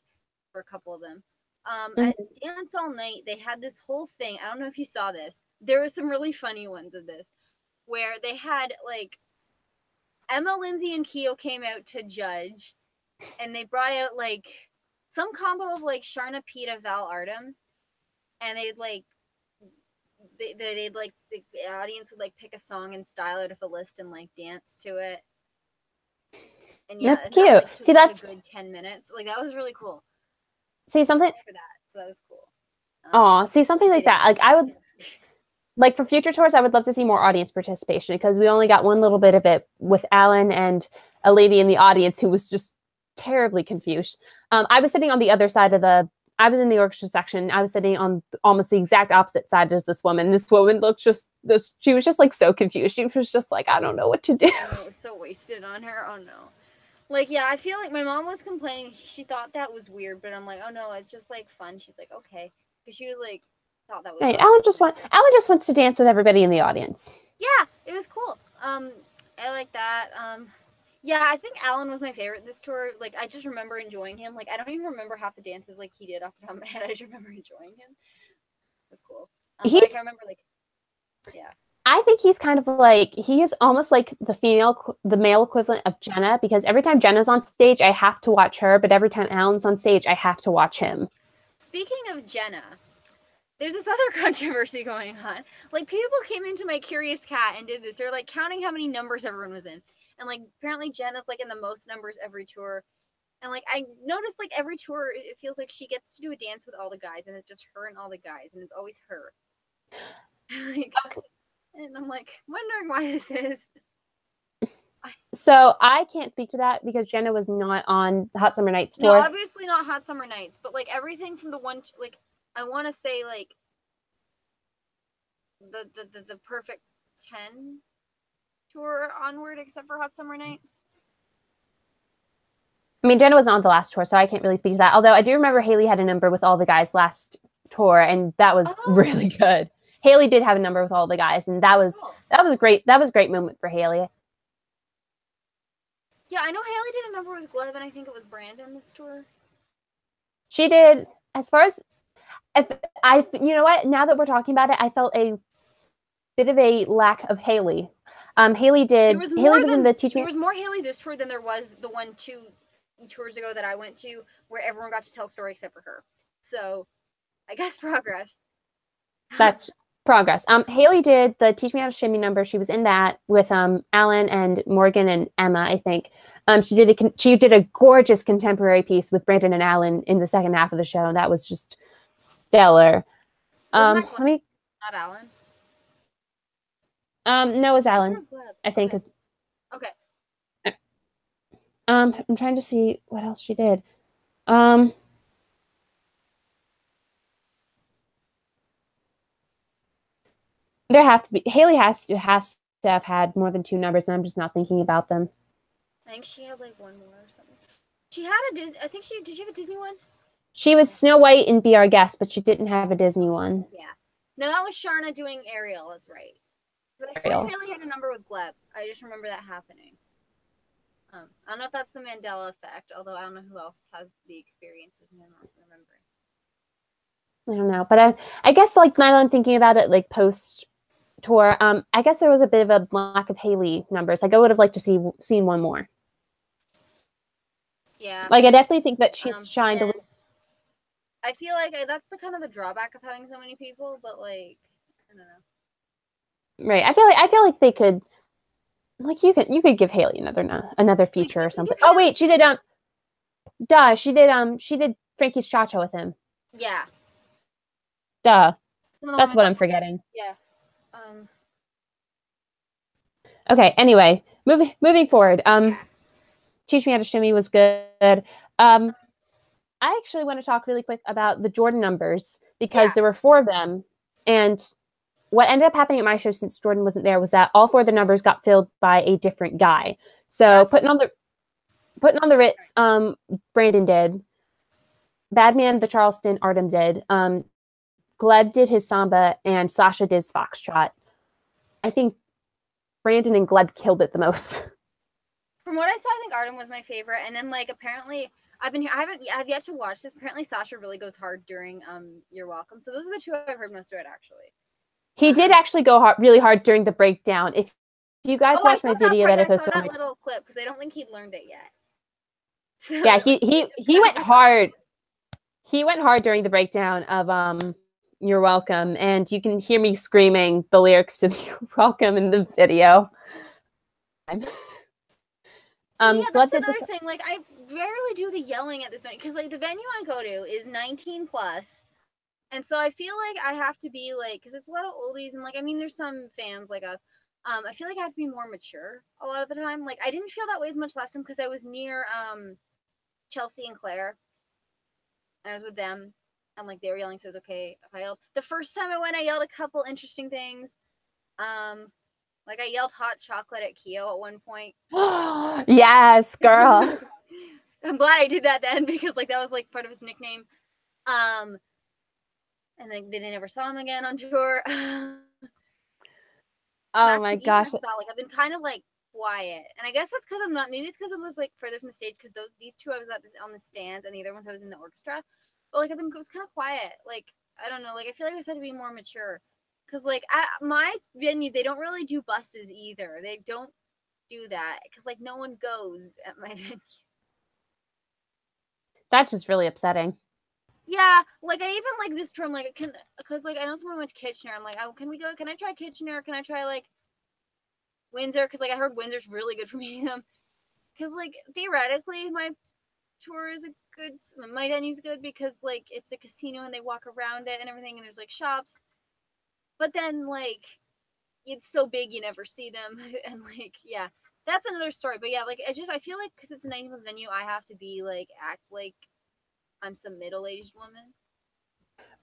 for a couple of them. At Dance All Night, they had this whole thing. I don't know if you saw this. There were some really funny ones of this, where they had like Emma, Lindsay, and Keo came out to judge, and they brought out like some combo of like Sharna, Peta, Val, Artem, and they'd like they'd like the audience would like pick a song and style out of a list and like dance to it. And yeah, that's cute. That, like, see, that's a good 10 minutes. Like that was really cool. See something for that, so that was cool. See something like that. Like I would like for future tours, I would love to see more audience participation, because we only got one little bit of it with Alan and a lady in the audience who was just terribly confused. I was sitting on the other side of I was in the orchestra section. I was sitting on almost the exact opposite side as this woman. This woman looked she was just like so confused. She was just like, I don't know what to do. I was so wasted on her. Oh no. Like, yeah, I feel like my mom was complaining. She thought that was weird, but I'm like, oh no, it's just like fun. She's like, okay. Because she was like, thought that was right. Alan just wants to dance with everybody in the audience. Yeah, it was cool. I like that. Yeah, I think Alan was my favorite this tour. Like, I just remember enjoying him. Like, I don't even remember half the dances like he did off the top of my head. I just remember enjoying him. It was cool. I remember like, yeah. I think he's kind of like, he is almost like the male equivalent of Jenna, because every time Jenna's on stage, I have to watch her, but every time Alan's on stage, I have to watch him. Speaking of Jenna, there's this other controversy going on. Like, people came into my Curious Cat and did this. They're like counting how many numbers everyone was in. And like, apparently Jenna's like in the most numbers every tour. And like, I noticed like every tour, it feels like she gets to do a dance with all the guys, and it's just her and all the guys, and it's always her. Like, and I'm like wondering why this is. So I can't speak to that because Jenna was not on the Hot Summer Nights tour. No, obviously not Hot Summer Nights, but like everything from the one, like I want to say like the Perfect 10 tour onward, except for Hot Summer Nights. I mean, Jenna wasn't on the last tour, so I can't really speak to that. Although I do remember Haley had a number with all the guys last tour, and that was really good. Haley did have a number with all the guys, and that was great. That was a great moment for Haley. Yeah, I know Haley did a number with Gleb, and I think it was Brandon this tour. She did. As far as you know what? Now that we're talking about it, I felt a bit of a lack of Haley. Haley did. Haley was in the Teach Me. There was more Haley this tour than there was the 2 tours ago that I went to, where everyone got to tell a story except for her. So, I guess progress. That's progress. Haley did the Teach Me How to Shimmy number. She was in that with Alan and Morgan and Emma, I think. She did a gorgeous contemporary piece with Brandon and Alan in the second half of the show. That was just stellar. Wasn't that Let me. not Alan? No, it was Alan. Sure I think. Okay. I'm trying to see what else she did. There have to be Haley has to have had more than 2 numbers, and I'm just not thinking about them. I think she had like one more or something. She had a Disney. I think did she have a Disney one? She was Snow White in Be Our Guest, but she didn't have a Disney one. Yeah. No, that was Sharna doing Ariel. That's right. I swear Haley had a number with Gleb. I just remember that happening. I don't know if that's the Mandela effect, although I don't know who else has the experience of me not remembering. I don't know, but I guess like now that I'm thinking about it, like post tour, I guess there was a bit of a lack of Haley numbers. Like I would have liked to seen one more. Yeah. Like I definitely think that she's shined a little. I feel like that's the kind of the drawback of having so many people, but like I don't know. Right. I feel like they could, like you could give Haley another feature or something. Oh wait, she did she did Frankie's Cha-Cha with him. Yeah. Duh. That's what I'm forgetting. Yeah. Okay. Anyway, moving forward. Teach Me How to Shimmy was good. I actually want to talk really quick about the Jordan numbers because there were 4 of them, and what ended up happening at my show since Jordan wasn't there was that all 4 of the numbers got filled by a different guy. So putting on the Ritz, Brandon did. Badman, the Charleston, Artem did. Gleb did his samba, and Sasha did his foxtrot. I think Brandon and Gleb killed it the most. From what I saw, I think Artem was my favorite, and then like apparently I've yet to watch this. Apparently Sasha really goes hard during You're Welcome. So those are the 2 I've heard most of it actually. He did actually go really hard during the breakdown. If you guys watch my video that I posted on that little clip because I don't think he'd learned it yet. So, yeah, he went hard. He went hard during the breakdown of You're Welcome, and you can hear me screaming the lyrics to You're Welcome in the video. Yeah, that's another thing. Like, I rarely do the yelling at this venue because, like, the venue I go to is 19 plus, and so I feel like I have to be like, because it's a lot of oldies, and like, I mean, there's some fans like us. I feel like I have to be more mature a lot of the time. Like, I didn't feel that way as much last time because I was near Chelsea and Claire, and I was with them, and like they were yelling, so it was okay if I yelled. The first time I went, I yelled a couple interesting things. Like I yelled hot chocolate at Keo at one point. Yes, girl. I'm glad I did that then because like that was like part of his nickname. And then they never saw him again on tour. Oh my gosh. Like I've been kind of like quiet, and I guess that's because I'm not. Maybe it's because I was like further from the stage because these 2 I was on the stands, and the other ones I was in the orchestra. But like I was kind of quiet. Like I don't know. Like I feel like I just had to be more mature. Because like at my venue, they don't really do buses either. They don't do that because like no one goes at my venue. That's just really upsetting. Yeah, like I even like this tour. I'm like, because like I know someone went to Kitchener. I'm like, oh, can we go? Can I try Kitchener? Can I try like Windsor? Because like I heard Windsor's really good for meeting them. Because like theoretically, my tour is my venue's good because like it's a casino and they walk around it and everything, and there's like shops. But then like it's so big you never see them, and like yeah, that's another story. But yeah, like I feel like because it's a 90s venue, I have to be like act like I'm some middle-aged woman.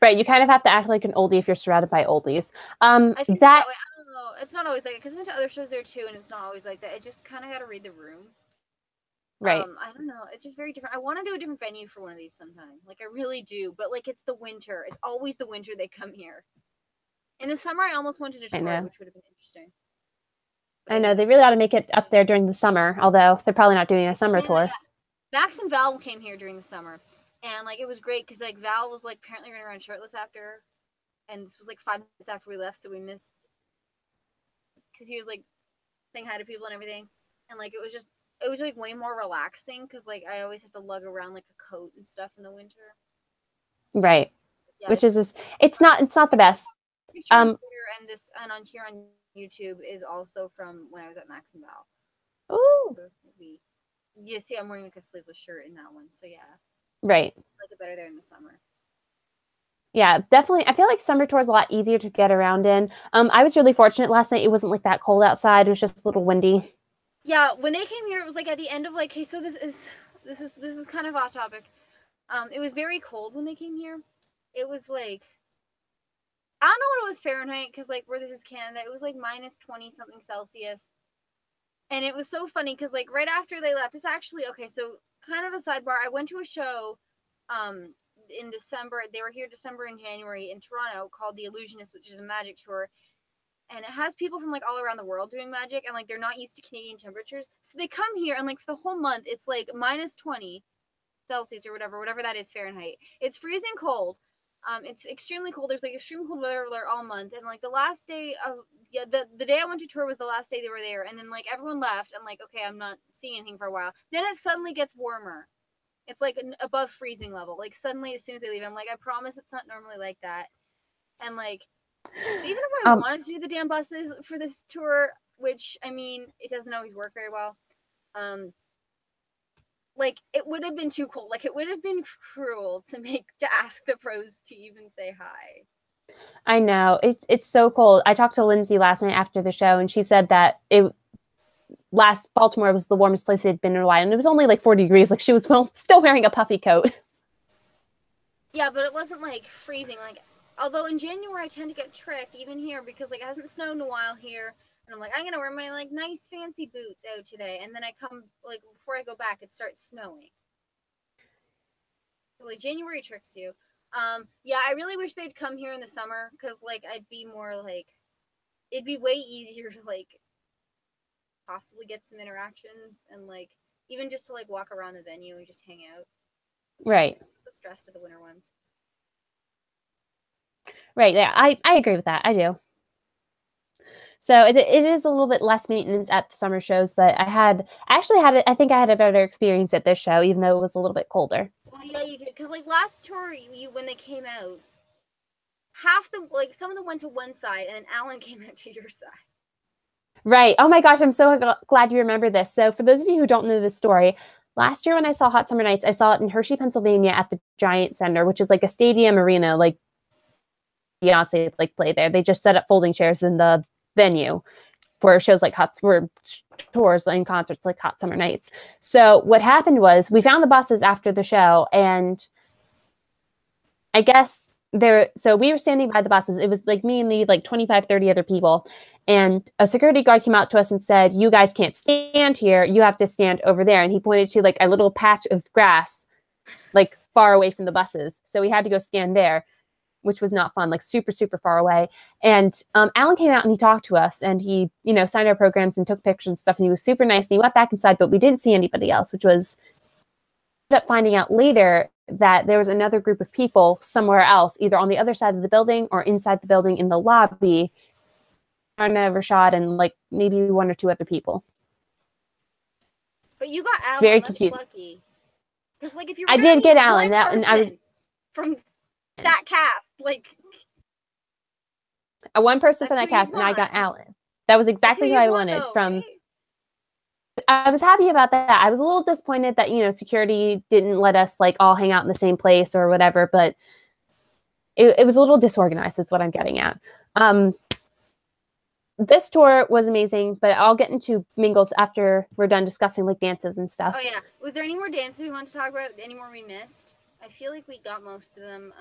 Right, you kind of have to act like an oldie if you're surrounded by oldies. I feel that way. I don't know. It's not always like it because I've been to other shows there too, and it's not always like that. It just kind of got to read the room. Right. I don't know. It's just very different. I want to do a different venue for one of these sometime. Like I really do, but like it's the winter. It's always the winter they come here. In the summer, I almost went to Detroit, which would have been interesting. I know they really ought to make it up there during the summer, although they're probably not doing a summer tour. Yeah. Max and Val came here during the summer, and like it was great because like Val was like apparently running around shirtless after, and this was like 5 minutes after we left, so we missed because he was like saying hi to people and everything, and like it was like way more relaxing because like I always have to lug around like a coat and stuff in the winter. Right. Yeah, which is it's not the best. On Twitter and on here on YouTube is also from when I was at Max and Val. Ooh. You see, I'm wearing like a sleeveless shirt in that one, so yeah, Right. I like it better there in the summer. Yeah, definitely. I feel like summer tour is a lot easier to get around in. I was really fortunate last night. It wasn't like that cold outside. It was just a little windy. Yeah, when they came here, it was like at the end of like, hey, so this is kind of off topic. It was very cold when they came here. It was like I don't know what it was Fahrenheit because like where this is Canada, it was like minus 20 something Celsius, and it was so funny because like right after they left, this actually okay. So kind of a sidebar. I went to a show, um, in December. They were here December and January in Toronto called The Illusionist, which is a magic tour, and it has people from like all around the world doing magic, and like they're not used to Canadian temperatures, so they come here and like for the whole month it's like minus 20 Celsius or whatever that is Fahrenheit. It's freezing cold. It's extremely cold. There's like extreme cold weather there all month, and like the last day of yeah, the day I went to tour was the last day they were there, and then like everyone left. I'm like, okay, I'm not seeing anything for a while. Then it suddenly gets warmer. It's like above freezing level. Like suddenly, as soon as they leave, I'm like, I promise it's not normally like that. And like, so even if I Um, wanted to do the damn buses for this tour, which I mean, it doesn't always work very well. Um, like it would have been too cold. Like it would have been cruel to ask the pros to even say hi. I know it's so cold. I talked to Lindsay last night after the show, and she said that it last Baltimore was the warmest place they'd been in a while, and it was only like 40 degrees. Like she was still wearing a puffy coat. Yeah, but it wasn't like freezing. Like although in January I tend to get tricked even here because like it hasn't snowed in a while here, and I'm like I'm gonna wear my like nice fancy boots out today, and then I come like before I go back it starts snowing. So, like January tricks you. Yeah, I really wish they'd come here in the summer because like I'd be more like it'd be way easier to like possibly get some interactions and like even just to like walk around the venue and just hang out. Right. So stressed of the winter ones. Right. Yeah, I agree with that. I do. So it is a little bit less maintenance at the summer shows, but I think I had a better experience at this show, even though it was a little bit colder. Well, yeah, you did because like last tour, when they came out, half the like some of them went to one side, and then Alan came out to your side. Right. Oh my gosh, I'm so glad you remember this. So for those of you who don't know this story, last year when I saw Hot Summer Nights, I saw it in Hershey, Pennsylvania at the Giant Center, which is like a stadium arena, like Beyonce like play there. They just set up folding chairs in the venue for shows like for tours and concerts like Hot Summer Nights. So what happened was we found the buses after the show, and I guess so we were standing by the buses. It was like me and the like 25, 30 other people. And a security guard came out to us and said, you guys can't stand here. You have to stand over there. And he pointed to like a little patch of grass, like far away from the buses. So we had to go stand there, which was not fun, like super, super far away. And Alan came out and he talked to us, and he, signed our programs and took pictures and stuff. And he was super nice. And he went back inside, but we didn't see anybody else, which was ended up finding out later that there was another group of people somewhere else, either on the other side of the building or inside the building in the lobby. Arna, Rashad, and like maybe one or two other people. But you got Alan. Very That's confused. lucky. Because like if you were I gonna did get meet Alan. one person And I was from that cast, like one person from that's who that you'd cast, and I want. got Alan. That was That's who exactly who you'd I want, wanted though, from. right? I was happy about that. I was a little disappointed that security didn't let us like all hang out in the same place or whatever, but it was a little disorganized is what I'm getting at. This tour was amazing, but I'll get into mingles after we're done discussing like dances and stuff. Oh yeah. Was there any more dances we wanted to talk about? Any more we missed? I feel like we got most of them.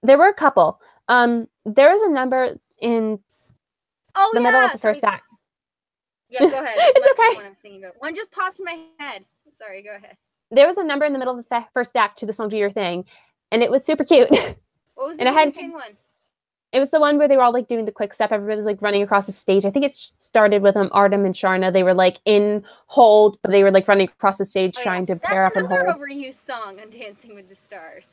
There were a couple. There was a number in the middle of the first act. Yeah, go ahead. It's okay. One I'm thinking about. One just popped in my head. Sorry, go ahead. There was a number in the middle of the first act to the song "Do Your Thing," and it was super cute. What was the Do Your Thing one? It was the one where they were all like doing the quick step. Everybody was like running across the stage. I think it started with Artem and Sharna. They were like in hold, but they were like running across the stage trying to pair up and hold. That's another overused song on Dancing with the Stars.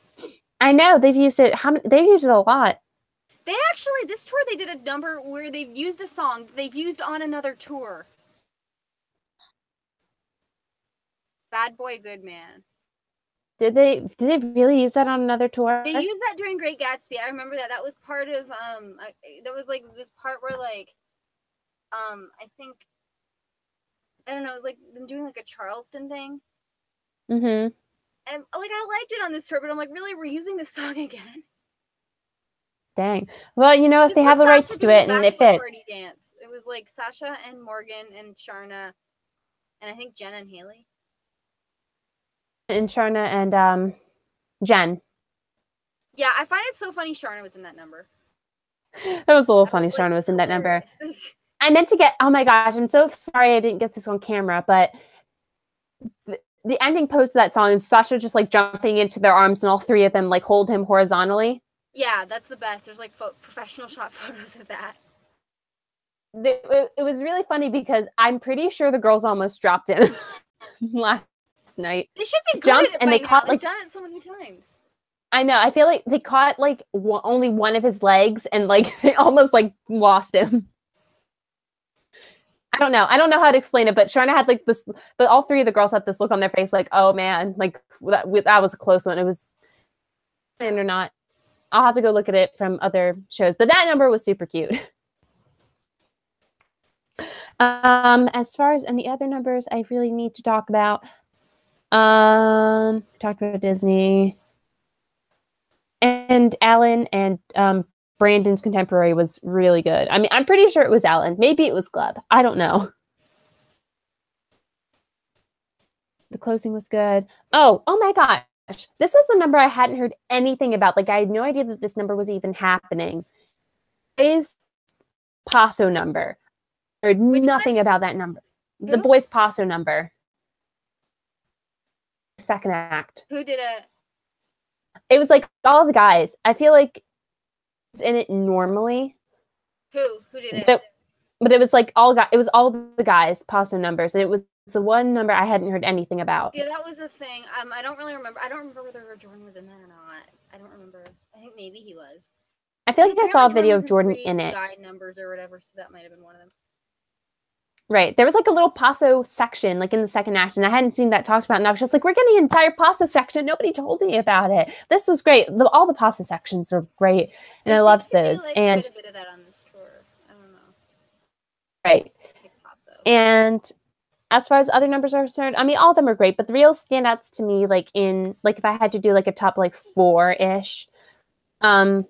I know they've used it. They've used it a lot. They actually, this tour, they did a number where they've used a song they've used on another tour. Bad Boy, Good Man. Did they really use that on another tour? They used that during Great Gatsby. I remember that. That was part of there was like this part where like I think I don't know, it was like them doing like a Charleston thing. Mm-hmm. And like I liked it on this tour, but I'm like, really, we're using this song again. Dang. Well, you know, if This they have was the rights Sasha to doing it the and it bachelor fits. party dance. It was like Sasha and Morgan and Sharna, and I think Jenna and Haley. And Sharna and Jen. Yeah, I find it so funny Sharna was in that number. That was a little That funny. was like Sharna was in that number. hilarious. I meant to get, oh my gosh, I'm so sorry I didn't get this on camera, but the ending post of that song is Sasha just like jumping into their arms and all three of them like hold him horizontally. Yeah, that's the best. There's like professional shot photos of that. It was really funny because I'm pretty sure the girls almost dropped him last night. They should be good Jumped at it and by they now. caught They've like, done it so many times. I know, I feel like they caught like only one of his legs and like they almost like lost him. I don't know how to explain it, but Sharna had like this, but all three of the girls had this look on their face like, oh man, like that was a close one. It was, and or not. I'll have to go look at it from other shows, but that number was super cute. As far as any other numbers I really need to talk about, talked about Disney and Alan and Brandon's contemporary was really good. I mean, I'm pretty sure it was Alan. Maybe it was Gleb. I don't know. The closing was good. Oh my gosh. This was the number I hadn't heard anything about. Like, I had no idea that this number was even happening. Boys Paso number. I heard nothing about that number. Who? The Boys Paso number. Second act. Who did it? It was like all the guys. I feel like it's in it normally. Who did it? But it was like it was all the guys Paso numbers. It was the one number I hadn't heard anything about. Yeah, that was the thing. I don't really remember. I don't remember whether Jordan was in that or not. I don't remember. I think maybe he was. I feel like I saw a video of Jordan in it. Guide numbers or whatever, so that might have been one of them. Right. There was like a little Paso section, like in the second act, and I hadn't seen that talked about. And I was just like, we're getting an entire Paso section. Nobody told me about it. This was great. All the Paso sections were great, and I loved those. And quite a bit of that on this tour. I don't know. Right. And as far as other numbers are concerned, I mean, all of them are great, but the real standouts to me, like if I had to do like a top like 4-ish, the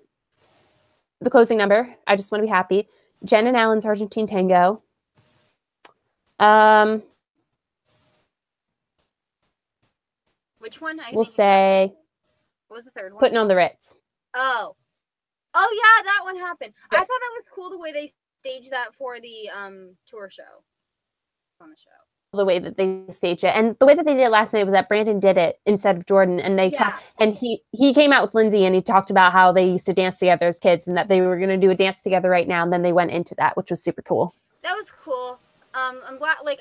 closing number, I Just Want to Be Happy, Jen and Alan's Argentine Tango. Which one? We'll say. What was the third one? Putting on the Ritz. Oh yeah, that one happened. I thought that was cool the way they staged that for the tour show. On the show. The way that they staged it, and the way that they did it last night was that Brandon did it instead of Jordan, and they and he came out with Lindsay and he talked about how they used to dance together as kids and that they were going to do a dance together right now, and then they went into that, which was super cool. That was cool. I'm glad. Like,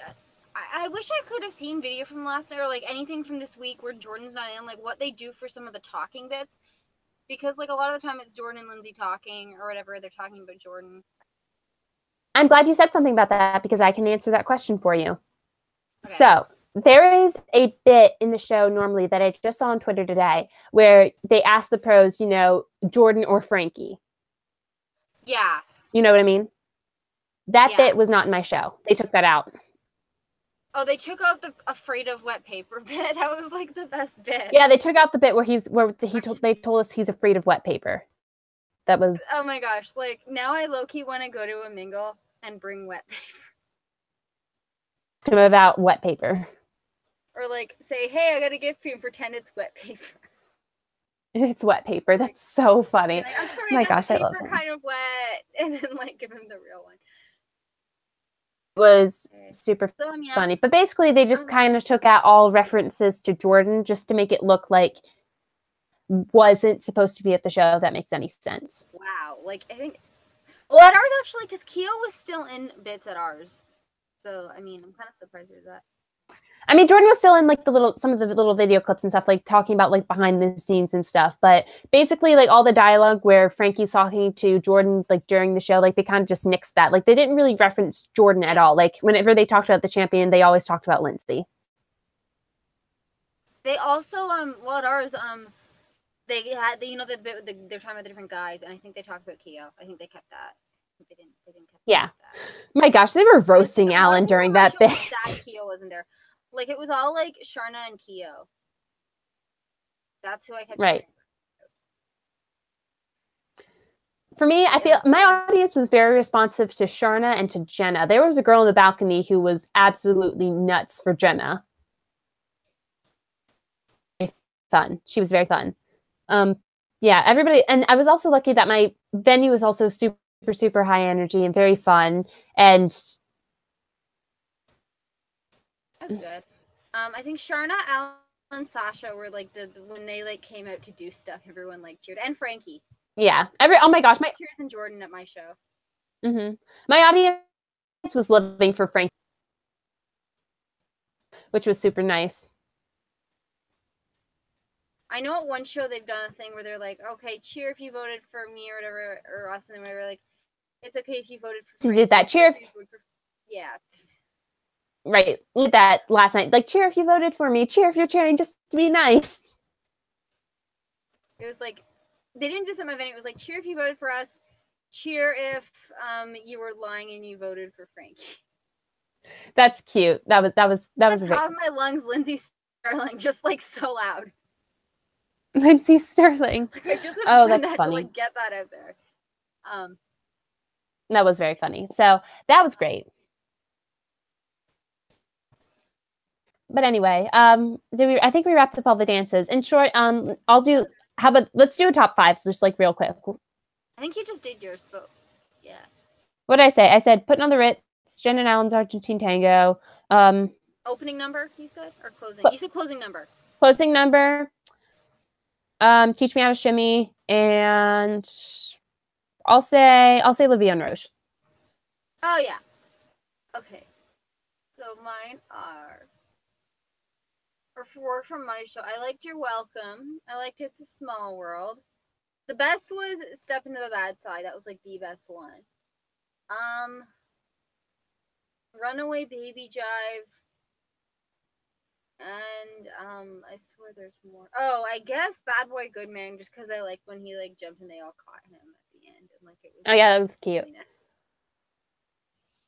I wish I could have seen video from last night or like anything from this week where Jordan's not in, like what they do for some of the talking bits, because like a lot of the time it's Jordan and Lindsay talking or whatever, they're talking about Jordan. I'm glad you said something about that because I can answer that question for you. Okay. So there is a bit in the show normally that I just saw on Twitter today where they ask the pros, Jordan or Frankie. Yeah. You know what I mean? That bit was not in my show. They took that out. Oh, they took out the afraid of wet paper bit. That was like the best bit. Yeah, they took out the bit where they told us he's afraid of wet paper. That was. Oh my gosh! Like now, I low-key want to go to a mingle and bring wet paper. About wet paper. Or like say, hey, I got a gift for you and pretend it's wet paper. It's wet paper. That's so funny. Like, I'm sorry, oh my gosh, I love it. Kind of wet, and then like give him the real one. Was super funny, but basically they just kind of took out all references to Jordan just to make it look like wasn't supposed to be at the show, if that makes any sense. Wow. Like I think at ours actually, because Keo was still in bits at ours, so I mean I'm kind of surprised with that. I mean, Jordan was still in like some of the little video clips and stuff, like talking about like behind the scenes and stuff. But basically, like all the dialogue where Frankie's talking to Jordan, like during the show, like they kind of just nixed that. Like they didn't really reference Jordan at all. Like whenever they talked about the champion, they always talked about Lindsay. They also at ours they had the bit with they're talking about the different guys, and I think they talked about Keo. I think they kept that. They didn't catch Yeah. that. My gosh, they were roasting Alan during that bit. Sad Keo wasn't there. Like, it was all like Sharna and Keo. That's who I kept right. hearing. For me, I feel my audience was very responsive to Sharna and to Jenna. There was a girl in the balcony who was absolutely nuts for Jenna. Fun. She was very fun. Yeah, everybody, and I was also lucky that my venue was also super high energy and very fun. And that's good. I think Sharna, Alan, and Sasha were like when they like came out to do stuff, everyone like cheered, and Frankie. Yeah, oh my gosh, my Cheers and Jordan at my show. My audience was living for Frankie, which was super nice. I know at one show they've done a thing where they're like, okay, cheer if you voted for me or whatever, or us, and then we were like, it's okay if you voted for Frankie. You did that. Cheer if you voted for... Yeah. Right. We did that last night. Like, cheer if you voted for me. Cheer if you're cheering just to be nice. It was like, they didn't do this at my venue. It was like, cheer if you voted for us. Cheer if you were lying and you voted for Frankie. That's cute. That was At the top of my lungs, Lindsay Sterling, just like so loud. Lindsay Sterling. Like, I just have done that funny. to like get that out there. That was very funny. So that was great. But anyway, I think we wrapped up all the dances. In short, let's do a top 5, just like real quick. I think you just did yours, but yeah. What did I say? I said putting on the Ritz, Jen and Alan's Argentine Tango. Opening number, you said, or closing? You said closing number. Closing number. Teach Me How to Shimmy, and I'll say Livia and Roche. Oh yeah. Okay. So mine are. Or 4 from my show. I liked You're Welcome. I liked It's a Small World. The best was Step Into the Bad Side. That was like the best one. Runaway Baby Jive. And I swear there's more. Oh, I guess Bad Boy Good Man, just because I like when he like jumped and they all caught him at the end, and like it was. Oh yeah, that was cute.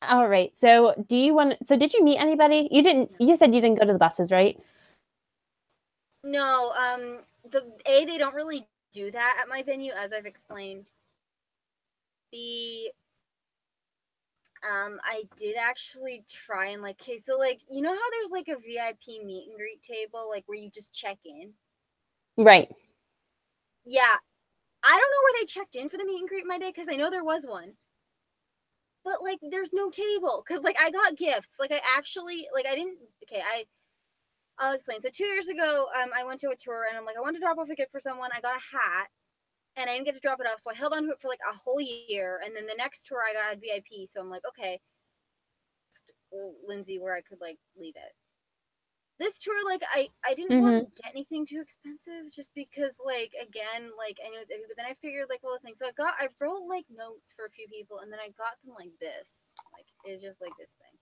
All right. So did you meet anybody? You didn't. No. You said you didn't go to the buses, right? No. They don't really do that at my venue, as I've explained. I did actually try and like, okay, so like, you know how there's like a VIP meet and greet table, like where you just check in? Right. Yeah. I don't know where they checked in for the meet and greet my day, because I know there was one. But like, there's no table, because like I got gifts. Like I actually, like I didn't, okay, I'll explain. So 2 years ago, I went to a tour and I'm like, I want to drop off a gift for someone. I got a hat. And I didn't get to drop it off, so I held on to it for like a whole year. And then the next tour I got a VIP, so I'm like, okay, Lindsay, where I could like leave it. This tour, like I didn't want to get anything too expensive, just because like again, like I know it's iffy, but then I figured like, well, the thing. So I wrote like notes for a few people, and then I got them like this, like it's just like this thing.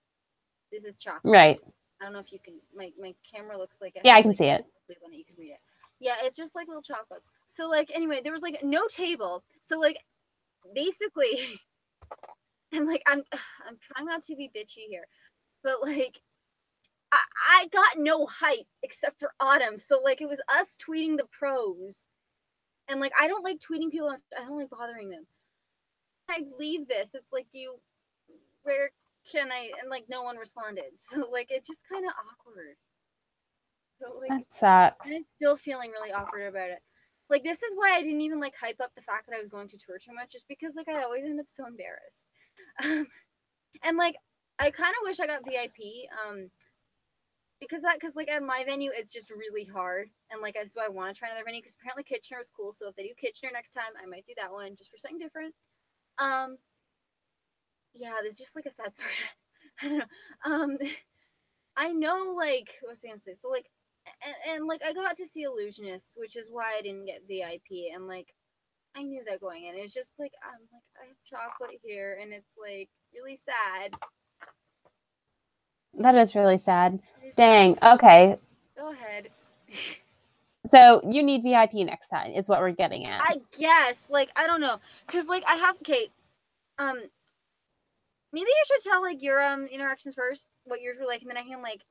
This is chocolate. Right. I don't know if you can. My camera looks like it. Yeah, I can see it. When you can read it. Yeah, it's just like little chocolates. So like anyway, there was like no table. So like basically, and like I'm trying not to be bitchy here, but like I got no hype except for Autumn. So like it was us tweeting the pros, and like I don't like tweeting people. I don't like bothering them. I leave this. It's like, where can I? And like no one responded. So like it just kind of awkward. So, like, that sucks. I'm still feeling really awkward about it. Like, this is why I didn't even, like, hype up the fact that I was going to tour too much, just because, like, I always end up so embarrassed. And, like, I kind of wish I got VIP, because, like, at my venue, it's just really hard. And, like, that's why I want to try another venue, because apparently Kitchener is cool, so if they do Kitchener next time, I might do that one, just for something different. Yeah, there's just, like, a sad story. I don't know. I know, like, what was I gonna say? So, like, and like I got to see Illusionists, which is why I didn't get VIP, and like I knew that going in. It's just like I have chocolate here, and it's like really sad. That is really sad. Dang. Okay. Go ahead. So you need VIP next time, is what we're getting at. I guess. Like I don't know, cause like I have Maybe I should tell like your interactions first, what yours were like, and then I can like,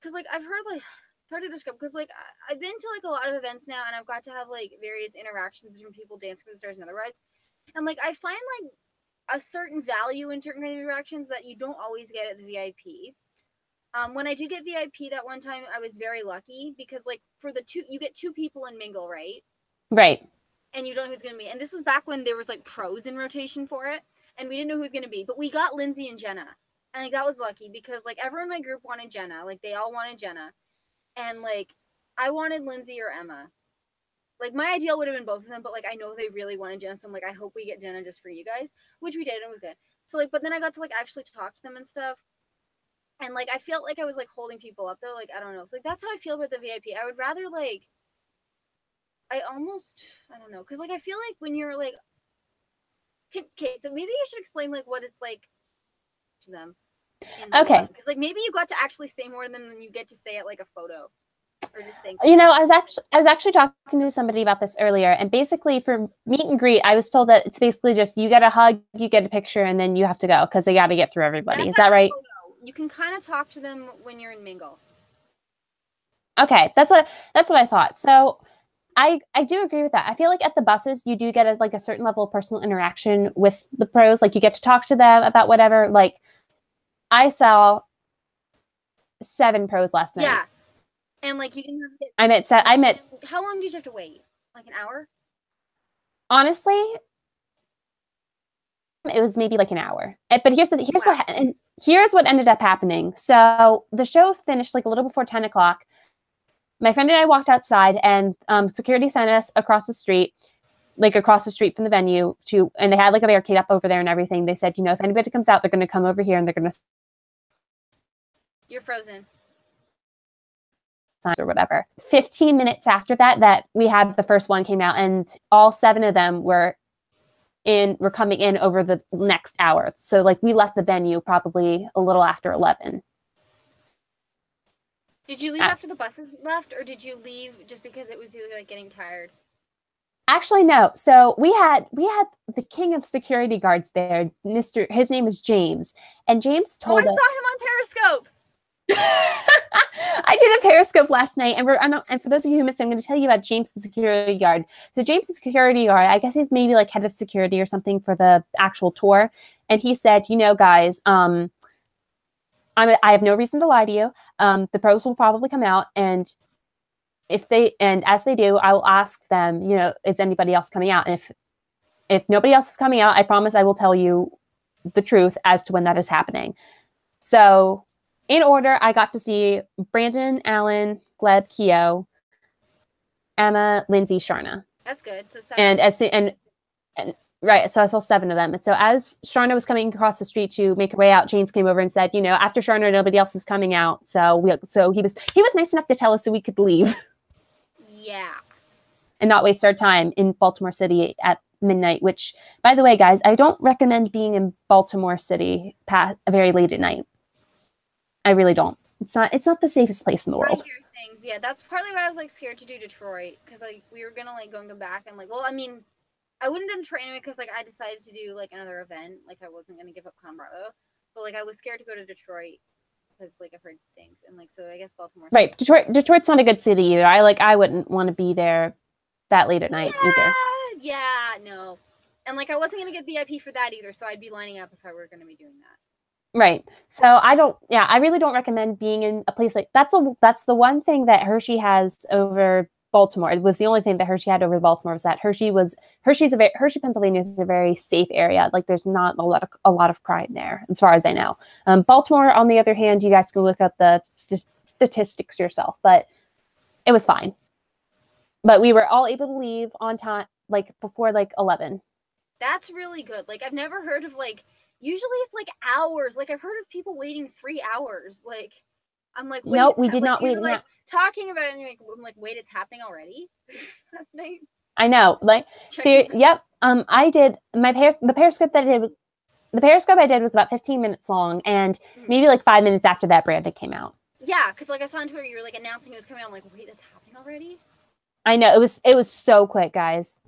cause like I've heard like it's hard to describe, cause like I've been to like a lot of events now, and I've got to have like various interactions with different people, Dancing with the Stars and otherwise, and like I find like a certain value in certain kind of interactions that you don't always get at the VIP. When I did get VIP that one time, I was very lucky because like for the two, you get two people in mingle, right? Right. And you don't know who's gonna be. And this was back when there was like pros in rotation for it, and we didn't know who was gonna be. But we got Lindsay and Jenna, and like that was lucky because like everyone in my group wanted Jenna, like they all wanted Jenna, and like I wanted Lindsay or Emma. Like my ideal would have been both of them, but like I know they really wanted Jenna, so I'm like I hope we get Jenna just for you guys, which we did, and it was good. So like, but then I got to like actually talk to them and stuff, and like I felt like I was like holding people up though. Like I don't know, it's like that's how I feel about the VIP. I would rather like I almost I don't know, cause like I feel like when you're like okay, so maybe I should explain like what it's like to them in the Okay. because like maybe you got to actually say more than you get to say at like a photo or just think. You know, I was actually talking to somebody about this earlier, and basically for meet and greet, I was told that it's basically just you get a hug, you get a picture, and then you have to go because they got to get through everybody. That's Is that at a right? photo. You can kind of talk to them when you're in mingle. Okay, that's what I thought. So I do agree with that. I feel like at the buses you do get like a certain level of personal interaction with the pros. Like you get to talk to them about whatever. Like I saw 7 pros last night. Yeah, and like you can have it. I met. How long did you have to wait? Like an hour? Honestly, it was maybe like an hour. But here's what ended up happening. So the show finished like a little before 10 o'clock. My friend and I walked outside, and security sent us across the street, like across the street from the venue and they had like a barricade up over there and everything. They said, you know, if anybody comes out, they're going to come over here and they're going to You're frozen. or whatever. 15 minutes after that we had the first one came out, and all 7 of them were coming in over the next hour. So like we left the venue probably a little after 11. Did you leave after the buses left, or did you leave just because it was like getting tired? Actually, no. So we had the king of security guards there, his name is James, and James told us. I saw him on Periscope. I did a Periscope last night, and for those of you who missed, I'm going to tell you about James, the security guard. So James, the security guard, I guess he's maybe like head of security or something for the actual tour, and he said, you know, guys, I have no reason to lie to you. The pros will probably come out, and as they do, I will ask them, you know, is anybody else coming out? And if nobody else is coming out, I promise I will tell you the truth as to when that is happening. So in order, I got to see Brandon, Alan, Gleb, Keo, Emma, Lindsay, Sharna. That's good. So 7. And right, so I saw 7 of them. And so as Sharna was coming across the street to make her way out, James came over and said, you know, after Sharna, nobody else is coming out. So he was nice enough to tell us so we could leave. Yeah. And not waste our time in Baltimore City at midnight, which, by the way, guys, I don't recommend being in Baltimore City very late at night. I really don't. It's not the safest place in the world. I hear things. Yeah, that's partly why I was like scared to do Detroit, because like we were gonna like go and come back, and like, well, I mean, I wouldn't have done Detroit anyway because like I decided to do like another event. Like I wasn't gonna give up Colorado, but like I was scared to go to Detroit because like I've heard things, and like so I guess Baltimore. Right, Detroit's not a good city either. I wouldn't want to be there that late at night either. Yeah, no, and like I wasn't gonna get VIP for that either, so I'd be lining up if I were gonna be doing that. Right. So I really don't recommend being in a place like that's the one thing that Hershey has over Baltimore. It was the only thing that Hershey had over Baltimore was that Hershey, Pennsylvania is a very safe area. Like there's not a lot of crime there, as far as I know. Baltimore, on the other hand, you guys can look up the statistics yourself, but it was fine. But we were all able to leave on time, like before like 11. That's really good. Like I've never heard of like. Usually it's like hours. Like I've heard of people waiting 3 hours. Like I'm like, wait, no, we did not wait. Like talking about it, and I'm like, wait, it's happening already. That's nice. I know. Like, so yep. I did the Periscope that I did. The Periscope I did was about 15 minutes long, and maybe like 5 minutes after that, Brandon came out. Yeah, because like I saw on Twitter, you were like announcing it was coming out. I'm like, wait, that's happening already. I know it was so quick, guys.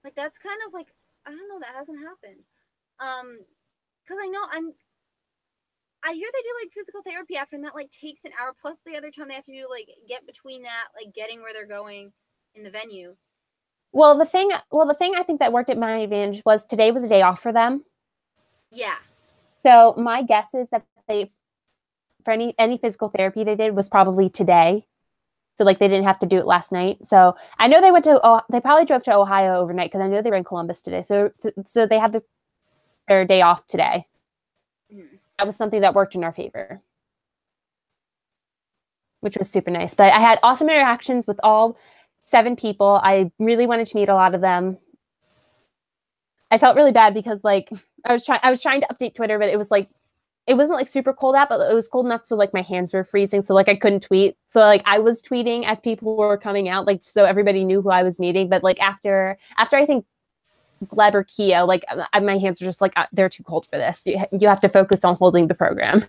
Like that's kind of like I don't know, that hasn't happened. because I hear they do like physical therapy after, and that like takes an hour plus the other time they have to do like get between that, like getting where they're going in the venue. Well, the thing I think that worked at my advantage was today was a day off for them. Yeah. So my guess is that they, for any physical therapy they did was probably today. So like they didn't have to do it last night. So I know they probably drove to Ohio overnight because I know they were in Columbus today. So they had their day off today. Mm-hmm. That was something that worked in our favor, which was super nice. But I had awesome interactions with all 7 people. I really wanted to meet a lot of them. I felt really bad because like I was trying to update Twitter, but it was like it wasn't like super cold out, but it was cold enough so like my hands were freezing, so like I couldn't tweet. So like I was tweeting as people were coming out, like so everybody knew who I was meeting. But like after I think Gleb or Kia, like my hands are just like they're too cold for this. You have to focus on holding the program.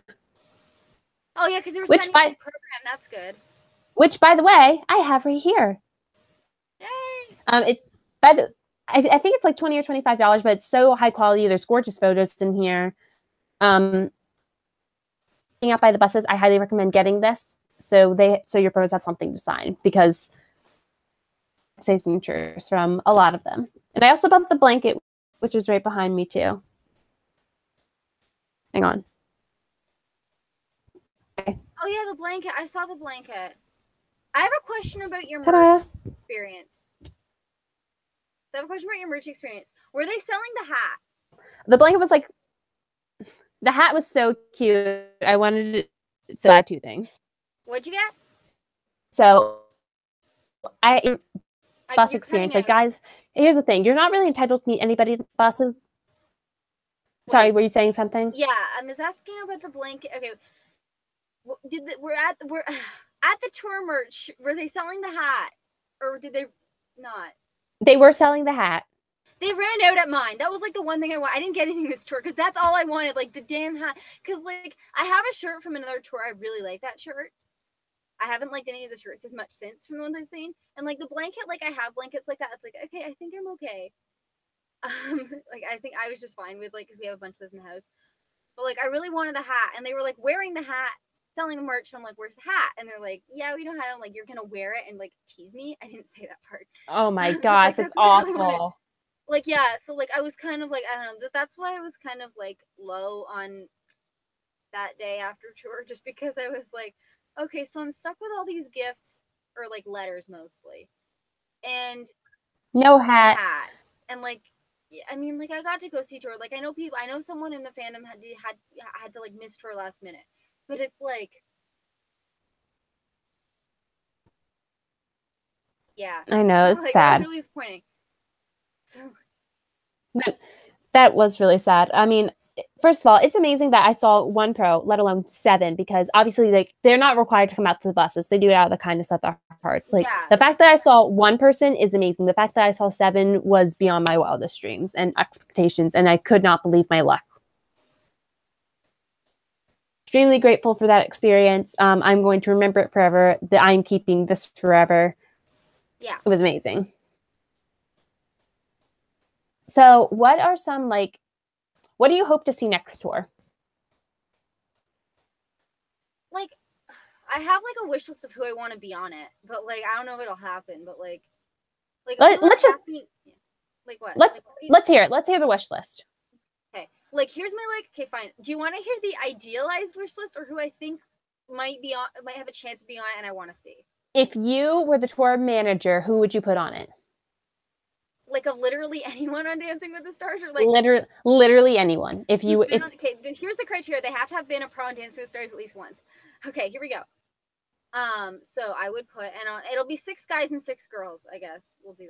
Oh yeah, because you were sending the program. That's good. Which, by the way, I have right here. Yay! I think it's like $20 or $25, but it's so high quality. There's gorgeous photos in here. Out by the buses, I highly recommend getting this so your pros have something to sign, because signatures from a lot of them. And I also bought the blanket, which is right behind me too. Hang on. Okay. Oh yeah, the blanket. I saw the blanket. I have a question about your merch experience. I have a question about your merch experience. Were they selling the hat? The blanket was like, the hat was so cute. I wanted to add 2 things. What'd you get? So bus experience. Like, guys, here's the thing. You're not really entitled to meet anybody at the buses. Sorry, were you saying something? Yeah, I was asking about the blanket. Okay. We're at the tour merch. Were they selling the hat? Or did they not? They were selling the hat. They ran out at mine. That was like the one thing I want. I didn't get anything this tour because that's all I wanted, like the damn hat. Because like I have a shirt from another tour. I really like that shirt. I haven't liked any of the shirts as much since from the ones I've seen. And like the blanket, like I have blankets like that. It's like, okay, I think I'm okay. Like I think I was just fine with like, because we have a bunch of those in the house. But like I really wanted the hat, and they were like wearing the hat, selling the merch. And I'm like, where's the hat? And they're like, yeah, we don't have it. I'm like, you're gonna wear it and like tease me? I didn't say that part. Oh my gosh, like, that's awful. Really like yeah, so like I was kind of like, I don't know, that's why I was kind of like low on that day after tour, just because I was like, okay, so I'm stuck with all these gifts, or like letters mostly, and no hat. And like, I mean, like I got to go see tour. Like I know someone in the fandom had to like miss tour last minute, but it's like, yeah, I know, it's like, sad. It was really disappointing. So that was really sad. I mean, first of all, it's amazing that I saw 1 pro, let alone 7, because obviously, like, they're not required to come out to the buses. They do it out of the kindness of their hearts. Like, the fact that I saw 1 person is amazing. The fact that I saw 7 was beyond my wildest dreams and expectations, and I could not believe my luck. Extremely grateful for that experience. I'm going to remember it forever. I'm keeping this forever. Yeah. It was amazing. So what are some, like, what do you hope to see next tour? Like, I have like a wish list of who I want to be on it, but like I don't know if it'll happen. But like let's just ask me, like what? Let's hear it. Let's hear the wish list. Okay, like here's my okay, fine. Do you want to hear the idealized wish list, or who I think might have a chance to be on it and I want to see? If you were the tour manager, who would you put on it? Like of literally anyone on Dancing with the Stars, or like literally anyone. Okay, here's the criteria. They have to have been a pro on Dancing with the Stars at least once. Okay, here we go. So I would put, and it'll be 6 guys and 6 girls, I guess. We'll do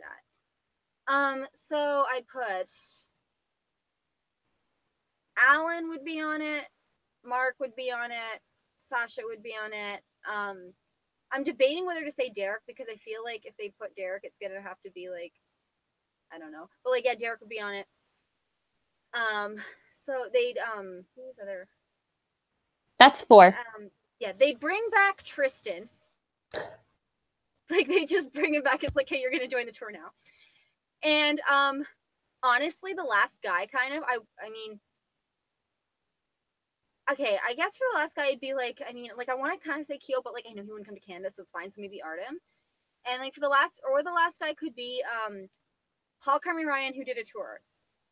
that. So I'd put Alan would be on it, Mark would be on it, Sasha would be on it. I'm debating whether to say Derek, because I feel like if they put Derek, it's gonna have to be like, I don't know, but like, yeah, Derek would be on it. So they'd who's other? That's 4. Yeah, they'd bring back Tristan. Like they just bring him back. It's like, hey, you're gonna join the tour now. And honestly, the last guy kind of, I mean, Okay, I guess for the last guy, it'd be like, I mean, like I want to kind of say Keo, but like I know he wouldn't come to Canada, so it's fine. So maybe Artem. And like for the last guy could be Paul Carmi Ryan, who did a tour.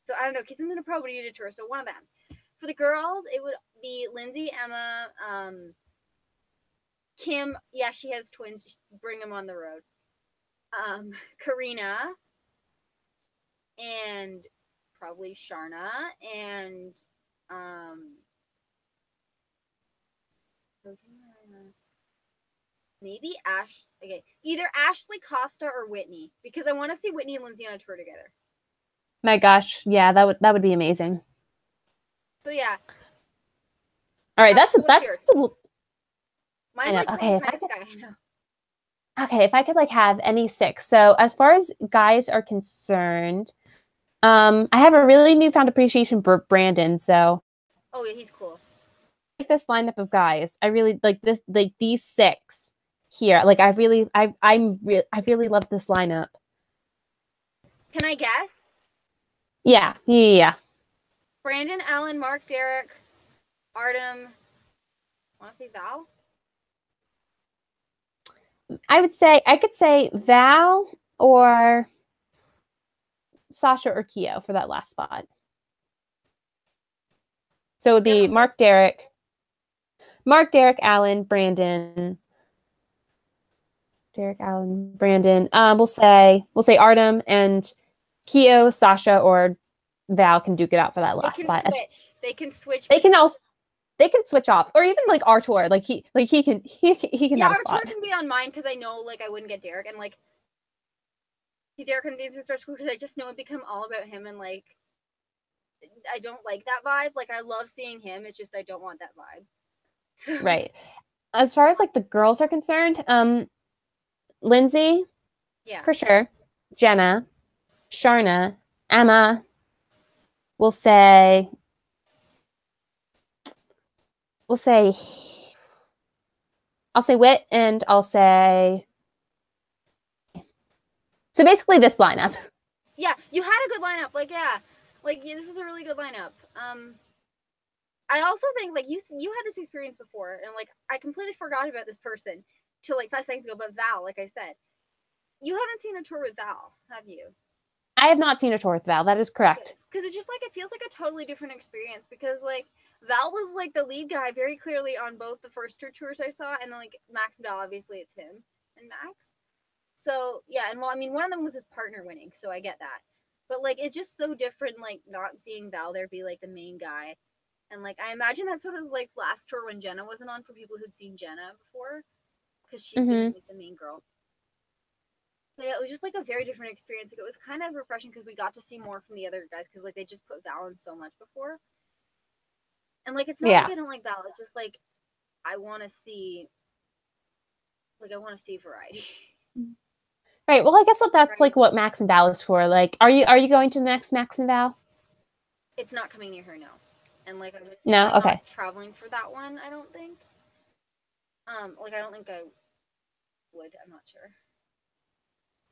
So I don't know, Kids in the Pro, but he did a tour. So one of them. For the girls, it would be Lindsay, Emma, Kim. Yeah, she has twins. Just bring them on the road. Karina, and probably Sharna, and um, maybe Ash. Okay, either Ashley Costa or Whitney, because I want to see Whitney and Lindsay on a tour together. My gosh, yeah, that would be amazing. So yeah. All right, So what's yours? Mine's like okay. Guy. I know. Okay, if I could like have any 6. So as far as guys are concerned, I have a really newfound appreciation for Brandon. So Oh yeah, he's cool. I like this lineup of guys. I really like this, like these 6 here. Like I really love this lineup. Can I guess? Yeah. Brandon, Alan, Mark, Derek, Artem. Want to say Val? I could say Val or Sasha or Keo for that last spot. So it would be Mark, Derek, Alan, Brandon. Derek, Alan, Brandon. We'll say Artem and Keo, Sasha, or Val can duke it out for that last spot. They can switch. They can switch off, or even like Artur. Like he can yeah, have a spot. Artur can be on mine because I know like I wouldn't get Derek, and like see Derek on Days Start School because I just know it become all about him, and like I don't like that vibe. Like I love seeing him. It's just I don't want that vibe. So. Right. As far as like the girls are concerned, Lindsay, yeah, for sure. Jenna, Sharna, Emma. We'll say. I'll say Wit, and I'll say. So basically, this lineup. Yeah, you had a good lineup. Like yeah, this is a really good lineup. I also think like you had this experience before, and like I completely forgot about this person till like 5 seconds ago. But Val, like I said, you haven't seen a tour with Val, have you? I have not seen a tour with Val. That is correct. Because it's just like it feels like a totally different experience. Because like Val was like the lead guy very clearly on both the first 2 tours I saw, and then like Max and Val, obviously it's him and Max. So yeah, and well, I mean, one of them was his partner winning, so I get that. But like, it's just so different, like not seeing Val there be like the main guy, and like I imagine that's what it was like last tour when Jenna wasn't on for people who'd seen Jenna before, because she'd been like the main girl. So yeah, it was just like a very different experience. Like, it was kind of refreshing because we got to see more from the other guys because like they just put Val in so much before, and like it's not like I don't like Val. It's just like I want to see, variety. Right. Well, I guess that's like what Max and Val is for. Like, are you going to the next Max and Val? It's not coming near her, no. And like I'm okay. not traveling for that one, I don't think. Like I don't think I would. I'm not sure.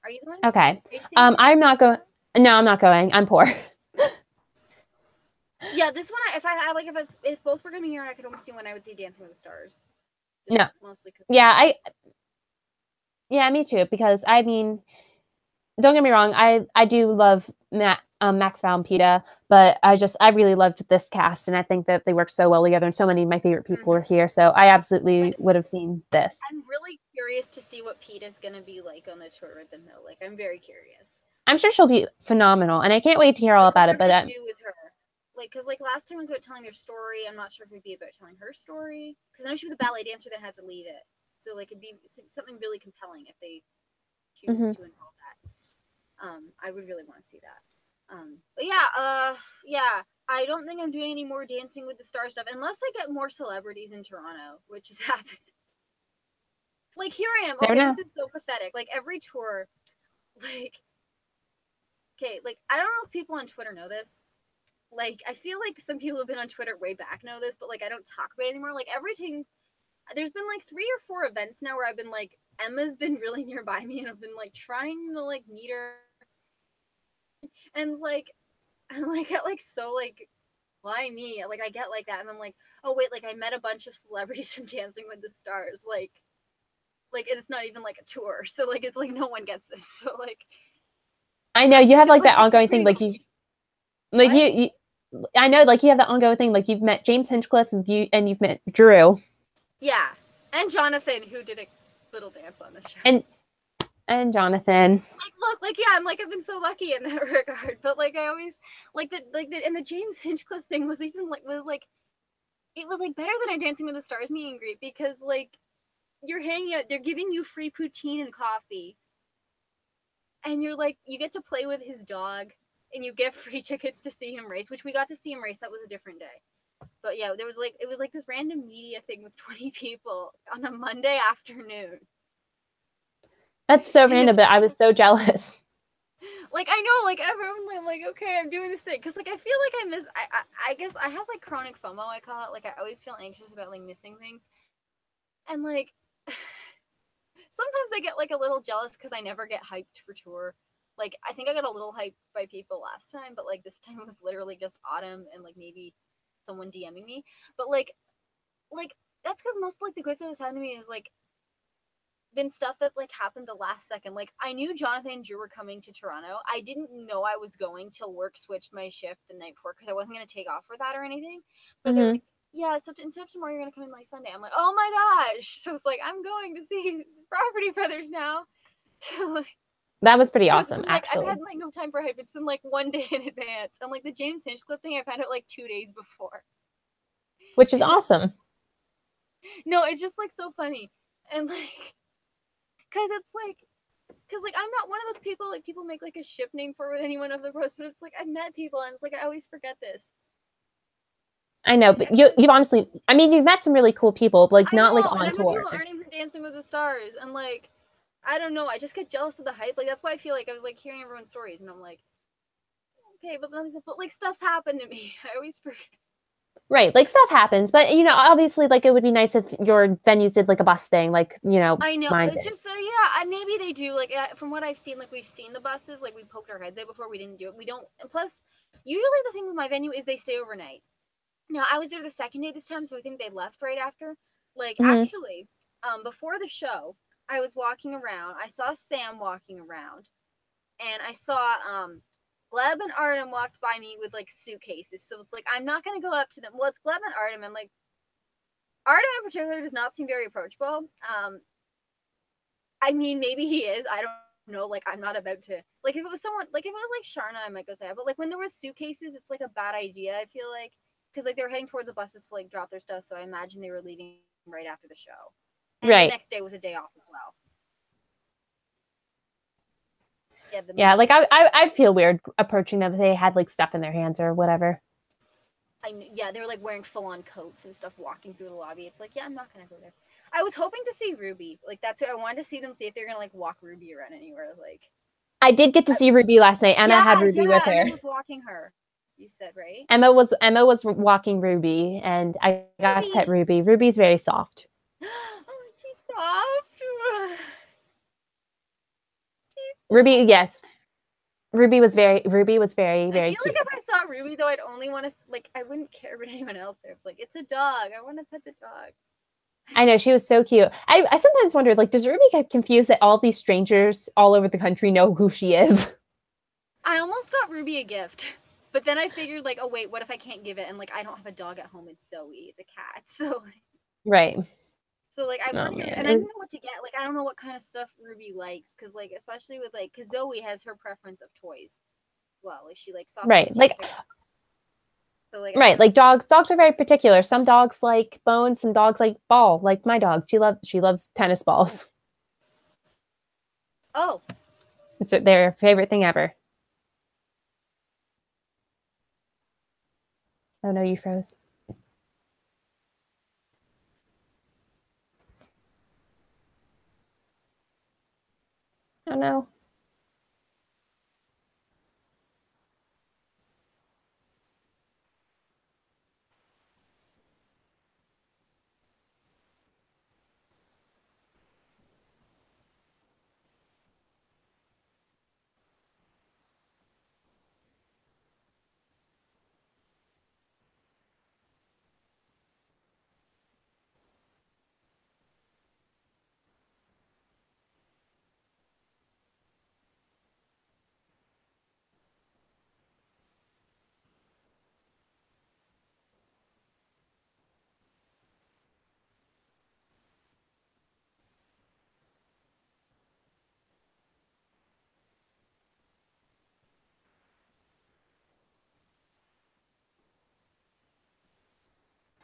Are you going? Okay. I'm not going. No, I'm not going. I'm poor. Yeah, this one. If both were coming here, and I could only see one, I would see Dancing with the Stars. No. Mostly. Yeah, me too. Because I mean, don't get me wrong. I do love Max, Val, and Peta, but I really loved this cast, and I think that they work so well together, and so many of my favorite people are here. So I absolutely would have seen this. I'm really curious to see what Peta's gonna be like on the tour with them, though. Like, I'm very curious. I'm sure she'll be phenomenal, and I can't wait to hear all about it. But do with her, because last time was about telling their story. I'm not sure if it'd be about telling her story, because I know she was a ballet dancer that had to leave it. So like it'd be something really compelling if they choose to involve that. I would really want to see that. But yeah, I don't think I'm doing any more Dancing with the Stars stuff unless I get more celebrities in Toronto, which is happening. Like here I am. Okay, this is so pathetic. Like every tour, like okay, like I don't know if people on Twitter know this. Like I feel like some people who have been on Twitter way back know this, but like I don't talk about it anymore. Like everything, there's been like 3 or 4 events now where I've been like Emma's been really nearby me, and I've been like trying to like meet her, and like I'm like at like so like why me? Like, I get like that, and I'm like, oh wait, like I met a bunch of celebrities from Dancing with the Stars, like it's not even like a tour, so like it's like no one gets this, so like I know you have it's like like that ongoing thing, pretty like funny. like What? you I know, like you have that ongoing thing, like you've met James Hinchcliffe and you've met Drew Yeah, and Jonathan, who did a little dance on the show. and Jonathan. Like, look, like yeah, I'm like I've been so lucky in that regard, but like I always and the James Hinchcliffe thing was even like it was like better than a Dancing with the Stars meet and greet because like you're hanging out, they're giving you free poutine and coffee, and you're like you get to play with his dog, and you get free tickets to see him race, which we got to see him race. That was a different day. But yeah, there was like it was like this random media thing with 20 people on a Monday afternoon. That's so And random, it's but I was so jealous. like I know, like everyone, I'm like, okay, I'm doing this thing, because like I feel like I miss. I guess I have like chronic FOMO. I call it. Like I always feel anxious about like missing things, and like sometimes I get like a little jealous because I never get hyped for tour. Like I think I got a little hyped by people last time, but like this time it was literally just Autumn and like maybe someone DMing me. But like that's because most like the good stuff that's happened to me is like been stuff that like happened the last second. Like I knew Jonathan and Drew were coming to Toronto. I didn't know I was going till work switched my shift the night before because I wasn't gonna take off for that or anything. But they were Hmm. like, yeah, so instead of tomorrow you're gonna come in like Sunday. I'm like, oh my gosh. So it's like I'm going to see Property Brothers now. So like That was pretty so it's awesome, been like I've had actually, like no time for hype. It's been like one day in advance. And like the James Hinchcliffe thing, I found out like 2 days before. which is awesome. No, it's just like so funny. And like cause it's like because like I'm not one of those people like people make like a ship name for anyone of the bros, but it's like I've met people and it's like I always forget this. I know, Like but you've honestly, I mean, you've met some really cool people, but like I not like know, and on I met tour. people aren't even Dancing with the Stars, and like I don't know, I just get jealous of the hype. Like that's why I feel like I was like hearing everyone's stories, and I'm like, okay, but like stuff's happened to me. I always forget. Right, like stuff happens, but obviously, like it would be nice if your venues did like a bus thing, like I know. mine It's did. just yeah. Maybe they do. Like from what I've seen, like we've seen the buses. Like we poked our heads out before. We didn't do it. We don't. And plus, usually the thing with my venue is they stay overnight. Now I was there the second day this time, so I think they left right after. Like Hmm. actually, before the show, I was walking around. I saw Sam walking around, and I saw Gleb and Artem walked by me with like suitcases. So it's like I'm not gonna go up to them. Well, it's Gleb and Artem, and like Artem in particular does not seem very approachable. I mean, maybe he is. I don't know. Like, I'm not about to. Like, if it was someone, like, if it was like Sharna, I might go say it. But like, when there were suitcases, it's like a bad idea. I feel like because like they were heading towards the buses to like drop their stuff, so I imagine they were leaving right after the show. And the Right. next day was a day off as well. Yeah, the Yeah, meet. like I'd feel weird approaching them if they had like stuff in their hands or whatever. Yeah, they were like wearing full on coats and stuff, walking through the lobby. It's like, yeah, I'm not gonna go there. I was hoping to see Ruby. Like that's what I wanted to see them, see if they're gonna like walk Ruby around anywhere. Like, I did get to see Ruby last night. Emma had Ruby with Emma her. was walking her. You said right? Emma was walking Ruby, and I got to pet Ruby. Ruby. Ruby's very soft. Oh, she's soft. She's Ruby, soft. yes, Ruby was very I very feel like cute. if I saw Ruby though, I'd only want to like I wouldn't care about anyone else there. Like it's a dog. I want to pet the dog. I know she was so cute. I sometimes wonder, like, does Ruby get confused that all these strangers all over the country know who she is? I almost got Ruby a gift, but then I figured like, oh wait, what if I can't give it? And like I don't have a dog at home. It's Zoe. It's a cat. Right. So like I Oh wonder, man. and I don't know what to get. Like I don't know what kind of stuff Ruby likes, because like especially with like, because Zoe has her preference of toys. Well, like she likes soft toys. Right. She Like likes big. So like I don't right. know. Like dogs are very particular. Some dogs like bones, some dogs like ball. Like my dog, she loves tennis balls. Oh, It's their favorite thing ever. Oh no, you froze. Oh no.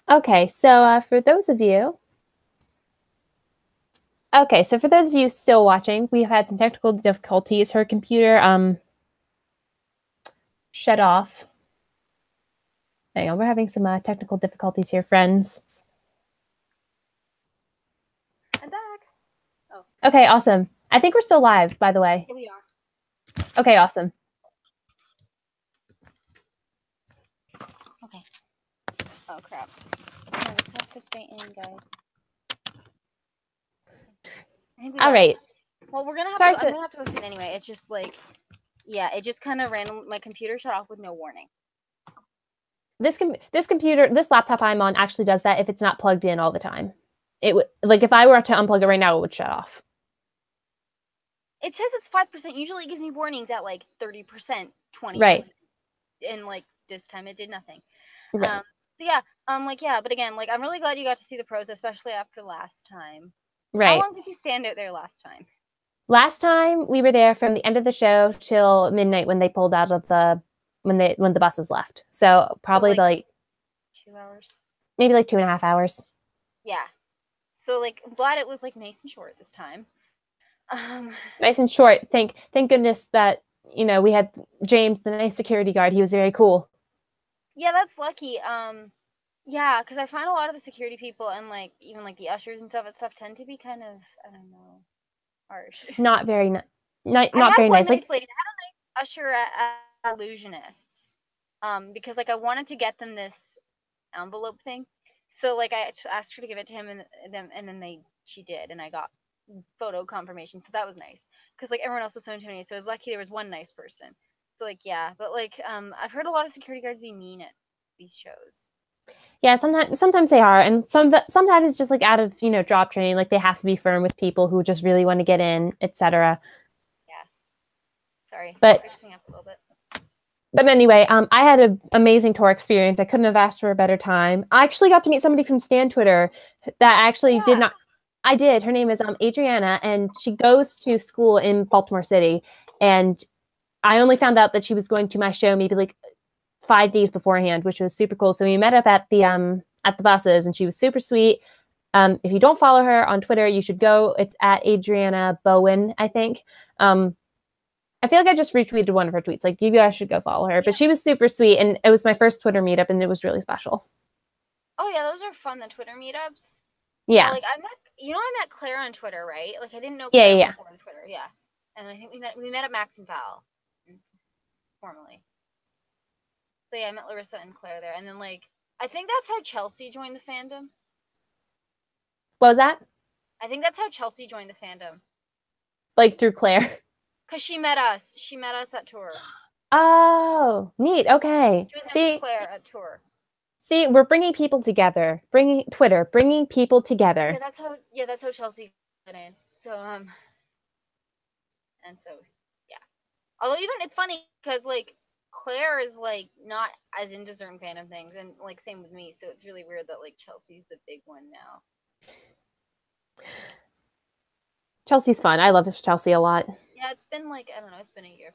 Okay, so for those of you still watching, we've had some technical difficulties. Her computer shut off. Hang on, we're having some technical difficulties here, friends. I'm back. Oh. Okay, awesome. I think we're still live, by the way. Here we are. Okay, awesome. Okay. Oh crap. No, this has to stay in, guys. I think we got All right. it. Well, we're gonna have Sorry to. I'm gonna have to go soon anyway. It's just like, yeah, it just kind of random. My computer shut off with no warning. This laptop I'm on actually does that if it's not plugged in all the time. It would, like, if I were to unplug it right now, it would shut off. It says it's 5%. Usually it gives me warnings at like 30%, 20%. Right. And like this time it did nothing. Right. So yeah, yeah, but again, like I'm really glad you got to see the pros, especially after last time. Right. How long did you stand out there last time? Last time we were there from the end of the show till midnight when they pulled out of the when the buses left. So probably So, like 2 hours. Maybe like 2.5 hours. Yeah. So like I'm glad it was like nice and short this time. Nice and short. Thank goodness that we had James, the nice security guard. He was very cool. Yeah, that's lucky. Yeah, because I find a lot of the security people and like even like the ushers and stuff tend to be kind of, I don't know, harsh. Not very not very nice. Nice lady. I had a nice usher at Illusionists. Because like I wanted to get them this envelope thing, so like I asked her to give it to him and then she did, and I got photo confirmation, so that was nice. Because like everyone else was so intimidated, so I was lucky there was one nice person. So like yeah, but like I've heard a lot of security guards be mean at these shows. Yeah, sometimes they are, and sometimes it's just like out of job training, like they have to be firm with people who just really want to get in, etc. Yeah. Sorry, but fixing up a little bit. But anyway, I had an amazing tour experience. I couldn't have asked for a better time. I actually got to meet somebody from Stan Twitter that actually did not. I did. Her name is Adriana, and she goes to school in Baltimore City. And I only found out that she was going to my show maybe like 5 days beforehand, which was super cool. So we met up at the buses, and she was super sweet. If you don't follow her on Twitter, you should go. It's at Adriana Bowen, I think. I feel like I just retweeted one of her tweets. Like, you guys should go follow her. Yeah. But she was super sweet, and it was my first Twitter meetup, and it was really special. Oh yeah, those are fun. The Twitter meetups. Yeah. Like I met Claire on Twitter, right? Like I didn't know Claire before on Twitter. Yeah. And I think we met at Max and Val formally. So yeah, I met Larissa and Claire there, and then like I think that's how Chelsea joined the fandom. What was that? I think that's how Chelsea joined the fandom. Like through Claire. Cause she met us. She met us at tour. Oh, neat. Okay. She was next to Claire at tour. See, we're bringing people together. Bringing people together. Yeah, that's how Chelsea got in. So and so yeah. Although even it's funny because like Claire is like not as into certain fandom things, and like same with me. So it's really weird that like Chelsea's the big one now. Chelsea's fun. I love Chelsea a lot. Yeah, it's been like I don't know. It's been a year.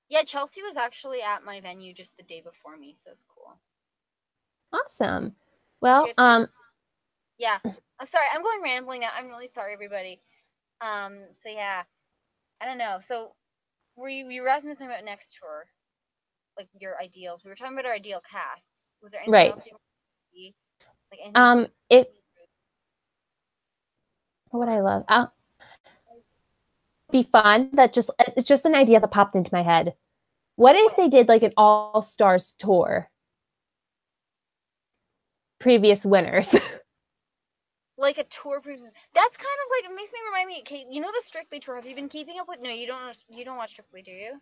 Yeah, Chelsea was actually at my venue just the day before me, so it's cool. Awesome. Well, yeah. Sorry, I'm going rambling now. I'm really sorry, everybody. So yeah, I don't know. So we were asking something about next tour, like your ideals. We were talking about our ideal casts. Was there anything else you want to see? Like what would I love? Be fun. It's just an idea that popped into my head. What if they did like an all-stars tour? Previous winners. Like a tour person. That's kind of like, it makes me remind me, Kate, you know the Strictly tour? Have you been keeping up with? No, you don't watch Strictly, do you?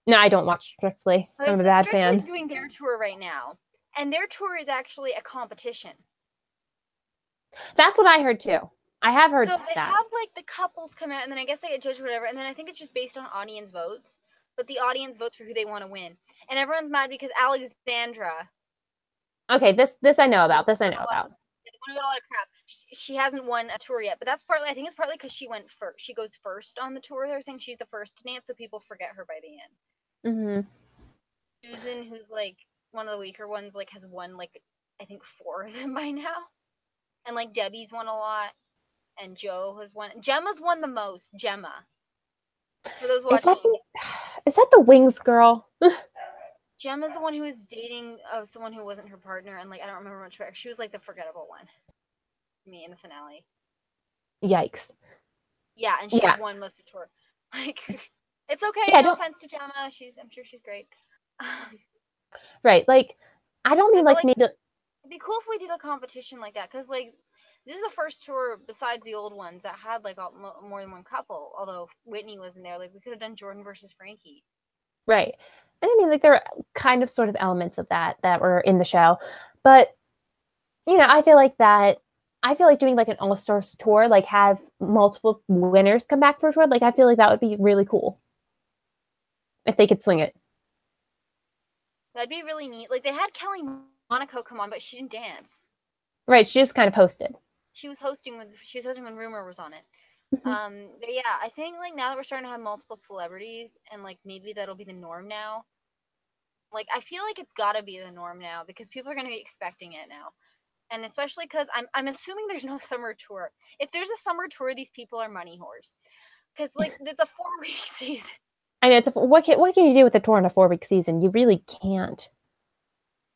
No, I don't watch Strictly. Okay, I'm a bad fan. Strictly's doing their tour right now, and their tour is actually a competition. That's what I heard too. I have heard that. So they have like the couples come out, and then I guess they get judged or whatever, and then I think it's just based on audience votes. But the audience votes for who they want to win, and everyone's mad because Alexandra. Okay, this I know about. This I know about. A lot of crap. She hasn't won a tour yet, but that's partly. I think it's partly because she went first. She goes first on the tour. They're saying she's the first to dance, so people forget her by the end. Mm-hmm. Susan, who's like one of the weaker ones, like has won like I think 4 of them by now. And like Debbie's won a lot, and Joe has won. Gemma's won the most. Gemma. For those Is watching, that the Wings girl? Gemma's the one who was dating someone who wasn't her partner, and like I don't remember much about her. She was like the forgettable one. Me in the finale. Yikes. Yeah, and she's won most of the tour. Like, it's okay. Yeah, no offense to Gemma. I'm sure she's great. Right. Like, I don't mean but, like maybe. It'd be cool if we did a competition like that, because like this is the first tour besides the old ones that had like more than one couple. Although Whitney wasn't there, like we could have done Jordan versus Frankie. Right. And I mean, like, there are kind of sort of elements of that were in the show. But, you know, I feel like doing like an all-stars tour, like have multiple winners come back for a tour, like I feel like that would be really cool if they could swing it. That'd be really neat. Like they had Kelly Monaco come on, but she didn't dance. Right. She just kind of hosted. She was hosting when Rumor was on it. But yeah, I think like now that we're starting to have multiple celebrities, and like maybe that'll be the norm now. Like I feel like it's gotta be the norm now because people are gonna be expecting it now, and especially because I'm assuming there's no summer tour. If there's a summer tour, these people are money whores, because like it's a 4-week season. I know. What can you do with a tour in a 4-week season? You really can't.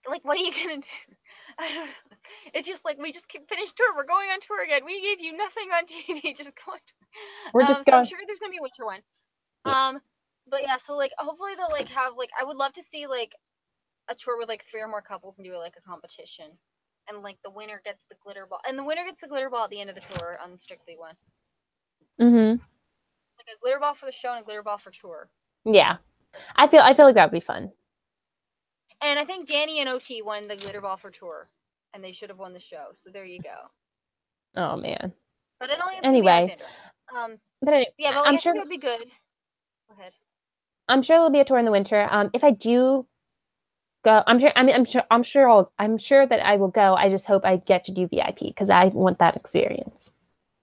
Like, what are you gonna do? I don't know. It's just like we just finished tour. We're going on tour again. We gave you nothing on TV. Just going. We're just So going. I'm sure there's gonna be a winter one. Yeah. But yeah. So like, hopefully they'll like have like. I would love to see like a tour with like 3 or more couples and do like a competition, and like the winner gets the glitter ball, and the winner gets the glitter ball at the end of the tour on Strictly One. Mm-hmm. Like a glitter ball for the show and a glitter ball for tour. Yeah, I feel like that would be fun. And I think Danny and OT won the glitter ball for tour, and they should have won the show. So there you go. Oh man. But it only has anyway, but anyway, yeah, but like, I'm I sure think it'd be good. Go ahead. I'm sure there'll be a tour in the winter. If I do go, I'm sure that I will go. I just hope I get to do VIP because I want that experience.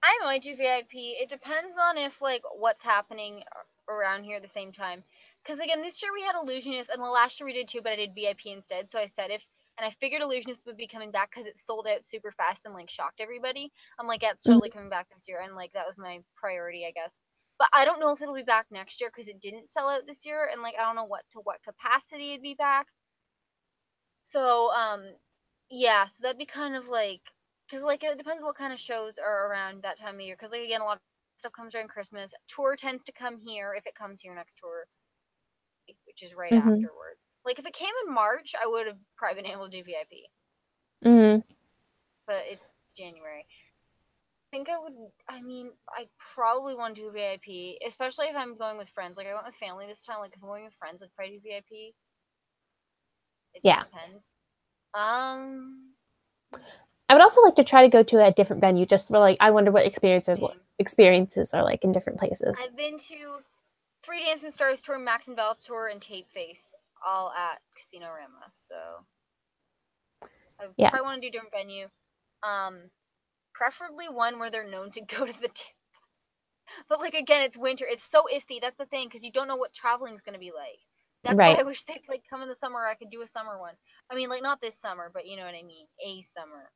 I might do VIP. It depends on if like what's happening around here at the same time. Because again, this year we had Illusionist, and well, last year we did too, but I did VIP instead. So I said and I figured Illusionist would be coming back because it sold out super fast and like shocked everybody. I'm like, yeah, it's totally coming back this year, and like that was my priority, I guess. But I don't know if it'll be back next year because it didn't sell out this year, and like I don't know what capacity it'd be back. So yeah, so that'd be kind of like, because like it depends what kind of shows are around that time of year. Because like again, a lot of stuff comes during Christmas. Tour tends to come here if it comes here next tour, which is right afterwards. Like if it came in March, I would have probably been able to do VIP. But it's January. I think I would. I mean, I probably want to do VIP, especially if I'm going with friends. Like I went with family this time. Like if I'm going with friends, I'd probably do VIP. It just depends. I would also like to try to go to a different venue just for like I wonder what experiences are like in different places. I've been to 3 Dancing Stars tour, Max and Val's tour, and Tape Face, all at Casino Rama. So I probably want to do a different venue. Preferably one where they're known to go to the tables. But like again, it's winter. It's so iffy. That's the thing, because you don't know what traveling is gonna be like. That's why I wish they'd like come in the summer. I could do a summer one. I mean, like not this summer, but you know what I mean. A summer.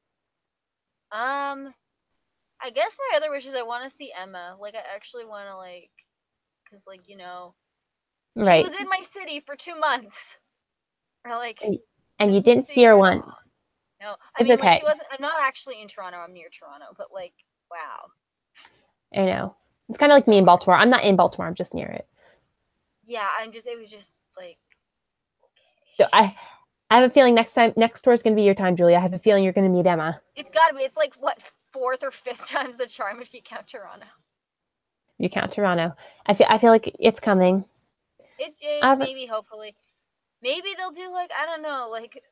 I guess my other wish is I want to see Emma. Like I actually want to like, cause like you know, she was in my city for 2 months. Or like, and you didn't see her once. No, I mean like she wasn't. I'm not actually in Toronto. I'm near Toronto, but like, wow. I know. It's kind of like me in Baltimore. I'm not in Baltimore. I'm just near it. Yeah, it was just like. Okay. So I have a feeling next tour is going to be your time, Julia. I have a feeling you're going to meet Emma. It's got to be. It's like what 4th or 5th times the charm if you count Toronto. You count Toronto. I feel like it's coming. It's maybe, hopefully, maybe they'll do like I don't know, like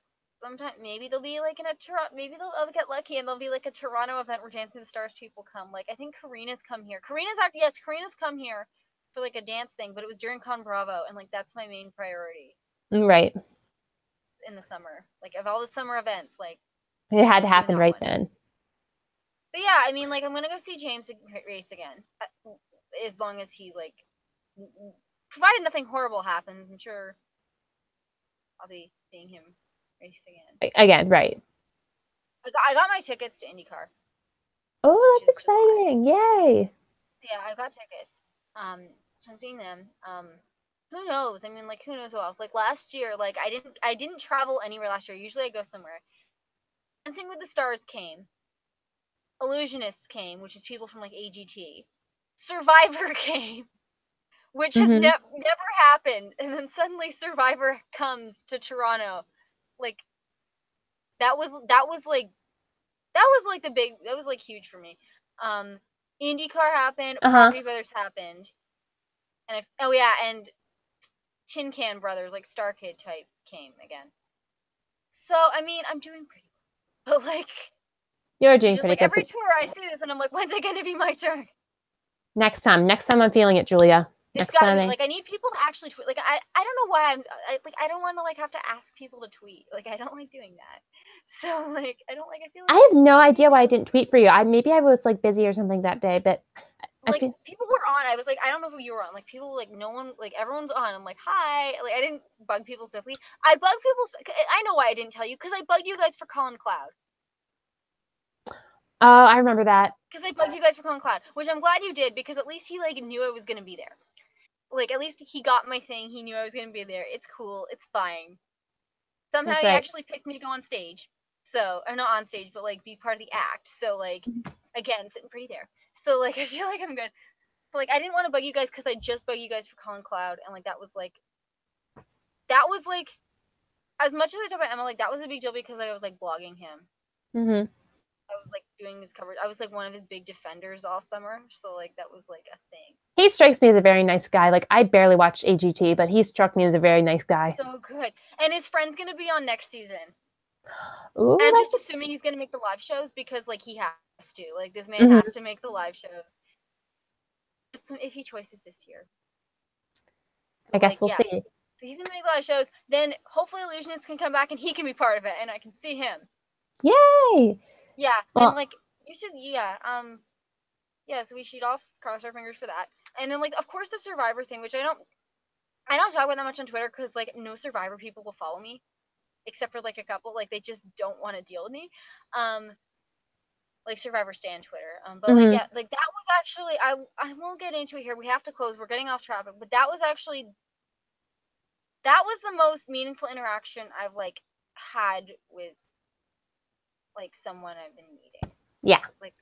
sometime maybe they'll be like in a Toronto. Maybe they'll get lucky and there'll be like a Toronto event where Dancing the Stars people come. Like I think Karina's come here. Karina's come here for like a dance thing, but it was during Con Bravo, and like that's my main priority. Right. In the summer, like of all the summer events, like it had to happen right then. But yeah, I mean, like I'm gonna go see James race again, as long as he like, provided nothing horrible happens. I'm sure I'll be seeing him race again. Again, right? I got my tickets to IndyCar. Oh, that's exciting! Yay! Yeah, I got tickets. So I'm seeing them. Who knows? I mean, like, who knows who else? Like last year, like I didn't travel anywhere last year. Usually I go somewhere. Dancing with the Stars came. Illusionists came, which is people from like AGT. Survivor came, which has Mm-hmm. never happened, and then suddenly Survivor comes to Toronto. Like that was like the big, that was like huge for me. IndyCar happened, Uh-huh. Property Brothers happened, and oh yeah, and Tin Can Brothers, like Star Kid type, came again. So I mean, I'm doing pretty well, but like, You're doing just pretty like good. every tour I see this, and I'm like, when's it gonna be my turn? Next time I'm feeling it, Julia. It's Next gotta time be like I need people to actually tweet. Like I don't know why I don't want to like have to ask people to tweet. Like I don't like doing that. So like I don't like I feel like I have no idea why I didn't tweet for you. Maybe I was like busy or something that day, but I like feel people were on. I was like, I don't know who you were on. Like people, like no one, like everyone's on. I'm like, hi. Like I didn't bug people swiftly. I bugged people. I know why I didn't tell you, because I bugged you guys for Colin Cloud. Oh, I remember that. Because I bugged you guys for Colin Cloud, which I'm glad you did, because at least he like knew I was gonna be there. Like at least he got my thing. He knew I was gonna be there. It's cool. It's fine. Somehow That's he right. actually picked me to go on stage. So, or not on stage, but like be part of the act. So like, again, sitting pretty there. So like, I feel like I'm good. But like, I didn't want to bug you guys because I just bug you guys for Colin Cloud, and like that was like, as much as I talk about Emma, like that was a big deal because I was like blogging him. Mm-hmm. I was like doing his coverage. I was like one of his big defenders all summer. So like that was like a thing. He strikes me as a very nice guy. Like I barely watch AGT, but he struck me as a very nice guy. So good. And his friend's gonna be on next season. Ooh, And I'm just that's assuming he's gonna make the live shows because like he has to. Like this man mm-hmm. has to make the live shows. Just some iffy choices this year. I So guess like we'll yeah. see. So he's gonna make a lot of shows. Then hopefully Illusionist can come back and he can be part of it and I can see him. Yay! Yeah. Well, And like you should yeah, so we shoot off, cross our fingers for that. And then like of course the Survivor thing, which I don't talk about that much on Twitter because like no Survivor people will follow me. Except for like a couple, like they just don't want to deal with me. Like Survivor Stan Twitter. But like mm-hmm. yeah, like that was actually I won't get into it here. We have to close. We're getting off topic. But that was the most meaningful interaction I've like had with like someone I've been meeting. Yeah. Like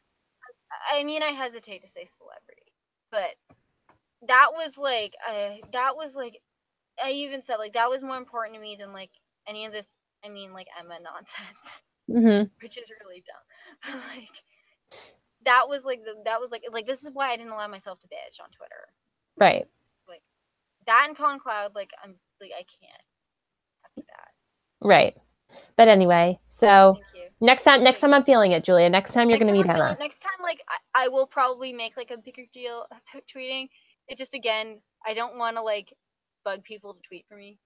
I mean I hesitate to say celebrity, but that was like I even said like that was more important to me than like any of this I mean like Emma nonsense. Mm-hmm. Which is really dumb. But like that was like this is why I didn't allow myself to bitch on Twitter. Right. Like that and Con Cloud, like I'm like I can't after that. Right. But anyway, so Thank you. next time I'm feeling it, Julia. Next time you're gonna meet Emma. Next time, like I will probably make like a bigger deal about tweeting. It just again, I don't want to like bug people to tweet for me.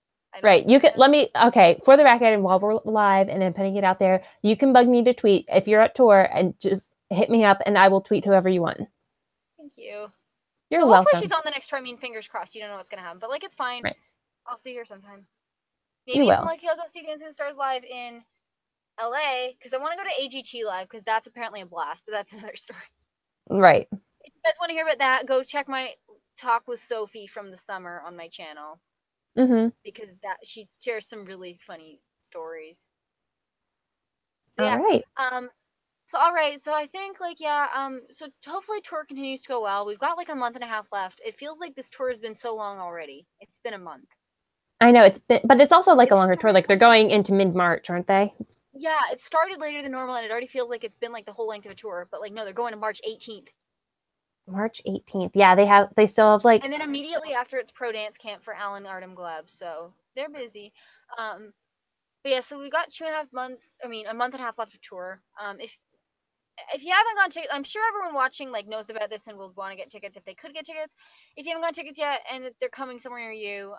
Right. You could let me okay, for the record, and while we're live and then putting it out there, you can bug me to tweet if you're at tour and just hit me up and I will tweet whoever you want. Thank you. You're so welcome. Hopefully she's on the next tour. I mean, fingers crossed. You don't know what's gonna happen, but like it's fine. Right. I'll see her sometime. Maybe if I'm lucky, I'll go see Dancing with the Stars live in LA because I want to go to AGT live because that's apparently a blast, but that's another story. Right. If you guys want to hear about that, go check my talk with Sophie from the summer on my channel. Mm-hmm. Because she shares some really funny stories. All right. So all right, so I think like so hopefully tour continues to go well. We've got like a month and a half left. It feels like this tour has been so long already. It's been a month. I know but it's also like a longer tour. Like they're going into mid-March, aren't they? Yeah, it started later than normal, and it already feels like it's been like the whole length of a tour. But like no, they're going to March 18th. March 18th. Yeah, they still have like. And then immediately after it's pro dance camp for Alan Artem Gleb, so they're busy. But yeah, so we've got 2.5 months. I mean, a month and a half left of tour. If you haven't gone I'm sure everyone watching like knows about this and will want to get tickets if they could get tickets. If you haven't got tickets yet and they're coming somewhere near you,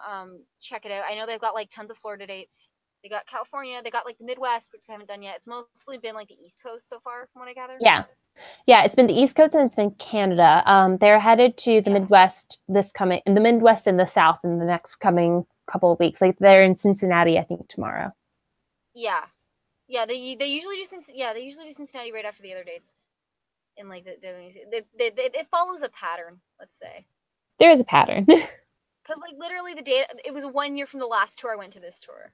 check it out. I know they've got like tons of Florida dates. They got California. They got like the Midwest, which they haven't done yet. It's mostly been like the East Coast so far, from what I gather. Yeah, it's been the East Coast and it's been Canada. They're headed to the Midwest the Midwest and the South in the next coming couple of weeks. Like they're in Cincinnati, I think, tomorrow. Yeah, Yeah, they usually do Cincinnati right after the other dates. In like it follows a pattern, let's say. There is a pattern. Because like literally the date, it was 1 year from the last tour I went to this tour,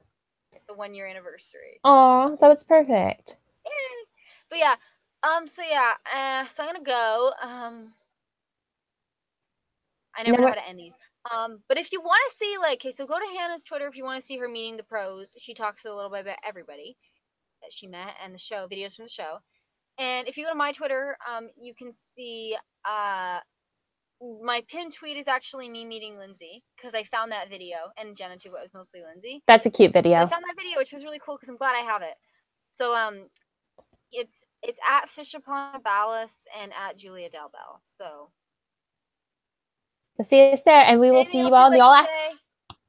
the 1 year anniversary. Aw, that was perfect. Yay! But yeah, so I'm gonna go. I never know how to end these. But if you want to see like, okay, so go to Hannah's Twitter if you want to see her meeting the pros. She talks a little bit about everybody that she met and the show, videos from the show. And if you go to my Twitter, you can see my pinned tweet is actually me meeting Lindsay because I found that video, and Jenna too, but it was mostly Lindsay. That's a cute video. I found that video, which was really cool because I'm glad I have it. So it's at Fish Upon Ballas and at Julia Del Bell. So we'll see us there, and we will see you all in the all.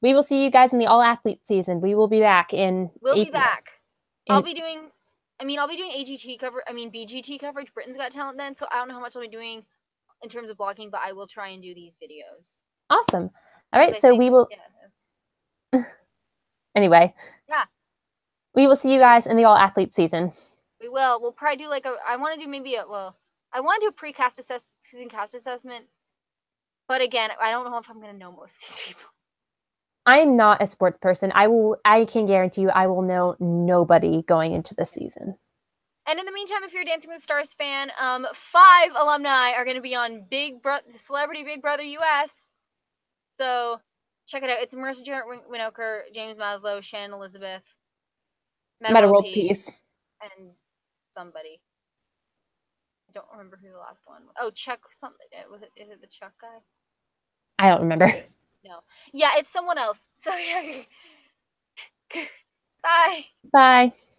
We will see you guys in the all athlete season. We will be back in. We'll be back. I'll be doing AGT cover. I mean BGT coverage. Britain's Got Talent then. So I don't know how much I'll be doing in terms of blogging, but I will try and do these videos. Awesome. All right, so we will. Yeah. Anyway. Yeah. We will see you guys in the all athlete season. We will. We'll probably do like I want to do I want to do a pre-cast cast assessment. But again, I don't know if I'm going to know most of these people. I am not a sports person. I can guarantee you I will know nobody going into the season. And in the meantime, if you're a Dancing with the Stars fan, 5 alumni are going to be on Celebrity Big Brother US. So check it out. It's Marissa Jarrett Winokur, James Maslow, Shannon Elizabeth, Meta World Peace, and somebody. I don't remember who the last one was. Oh, Chuck something. Is it the Chuck guy? I don't remember. No. Yeah, it's someone else. So yeah. Bye. Bye.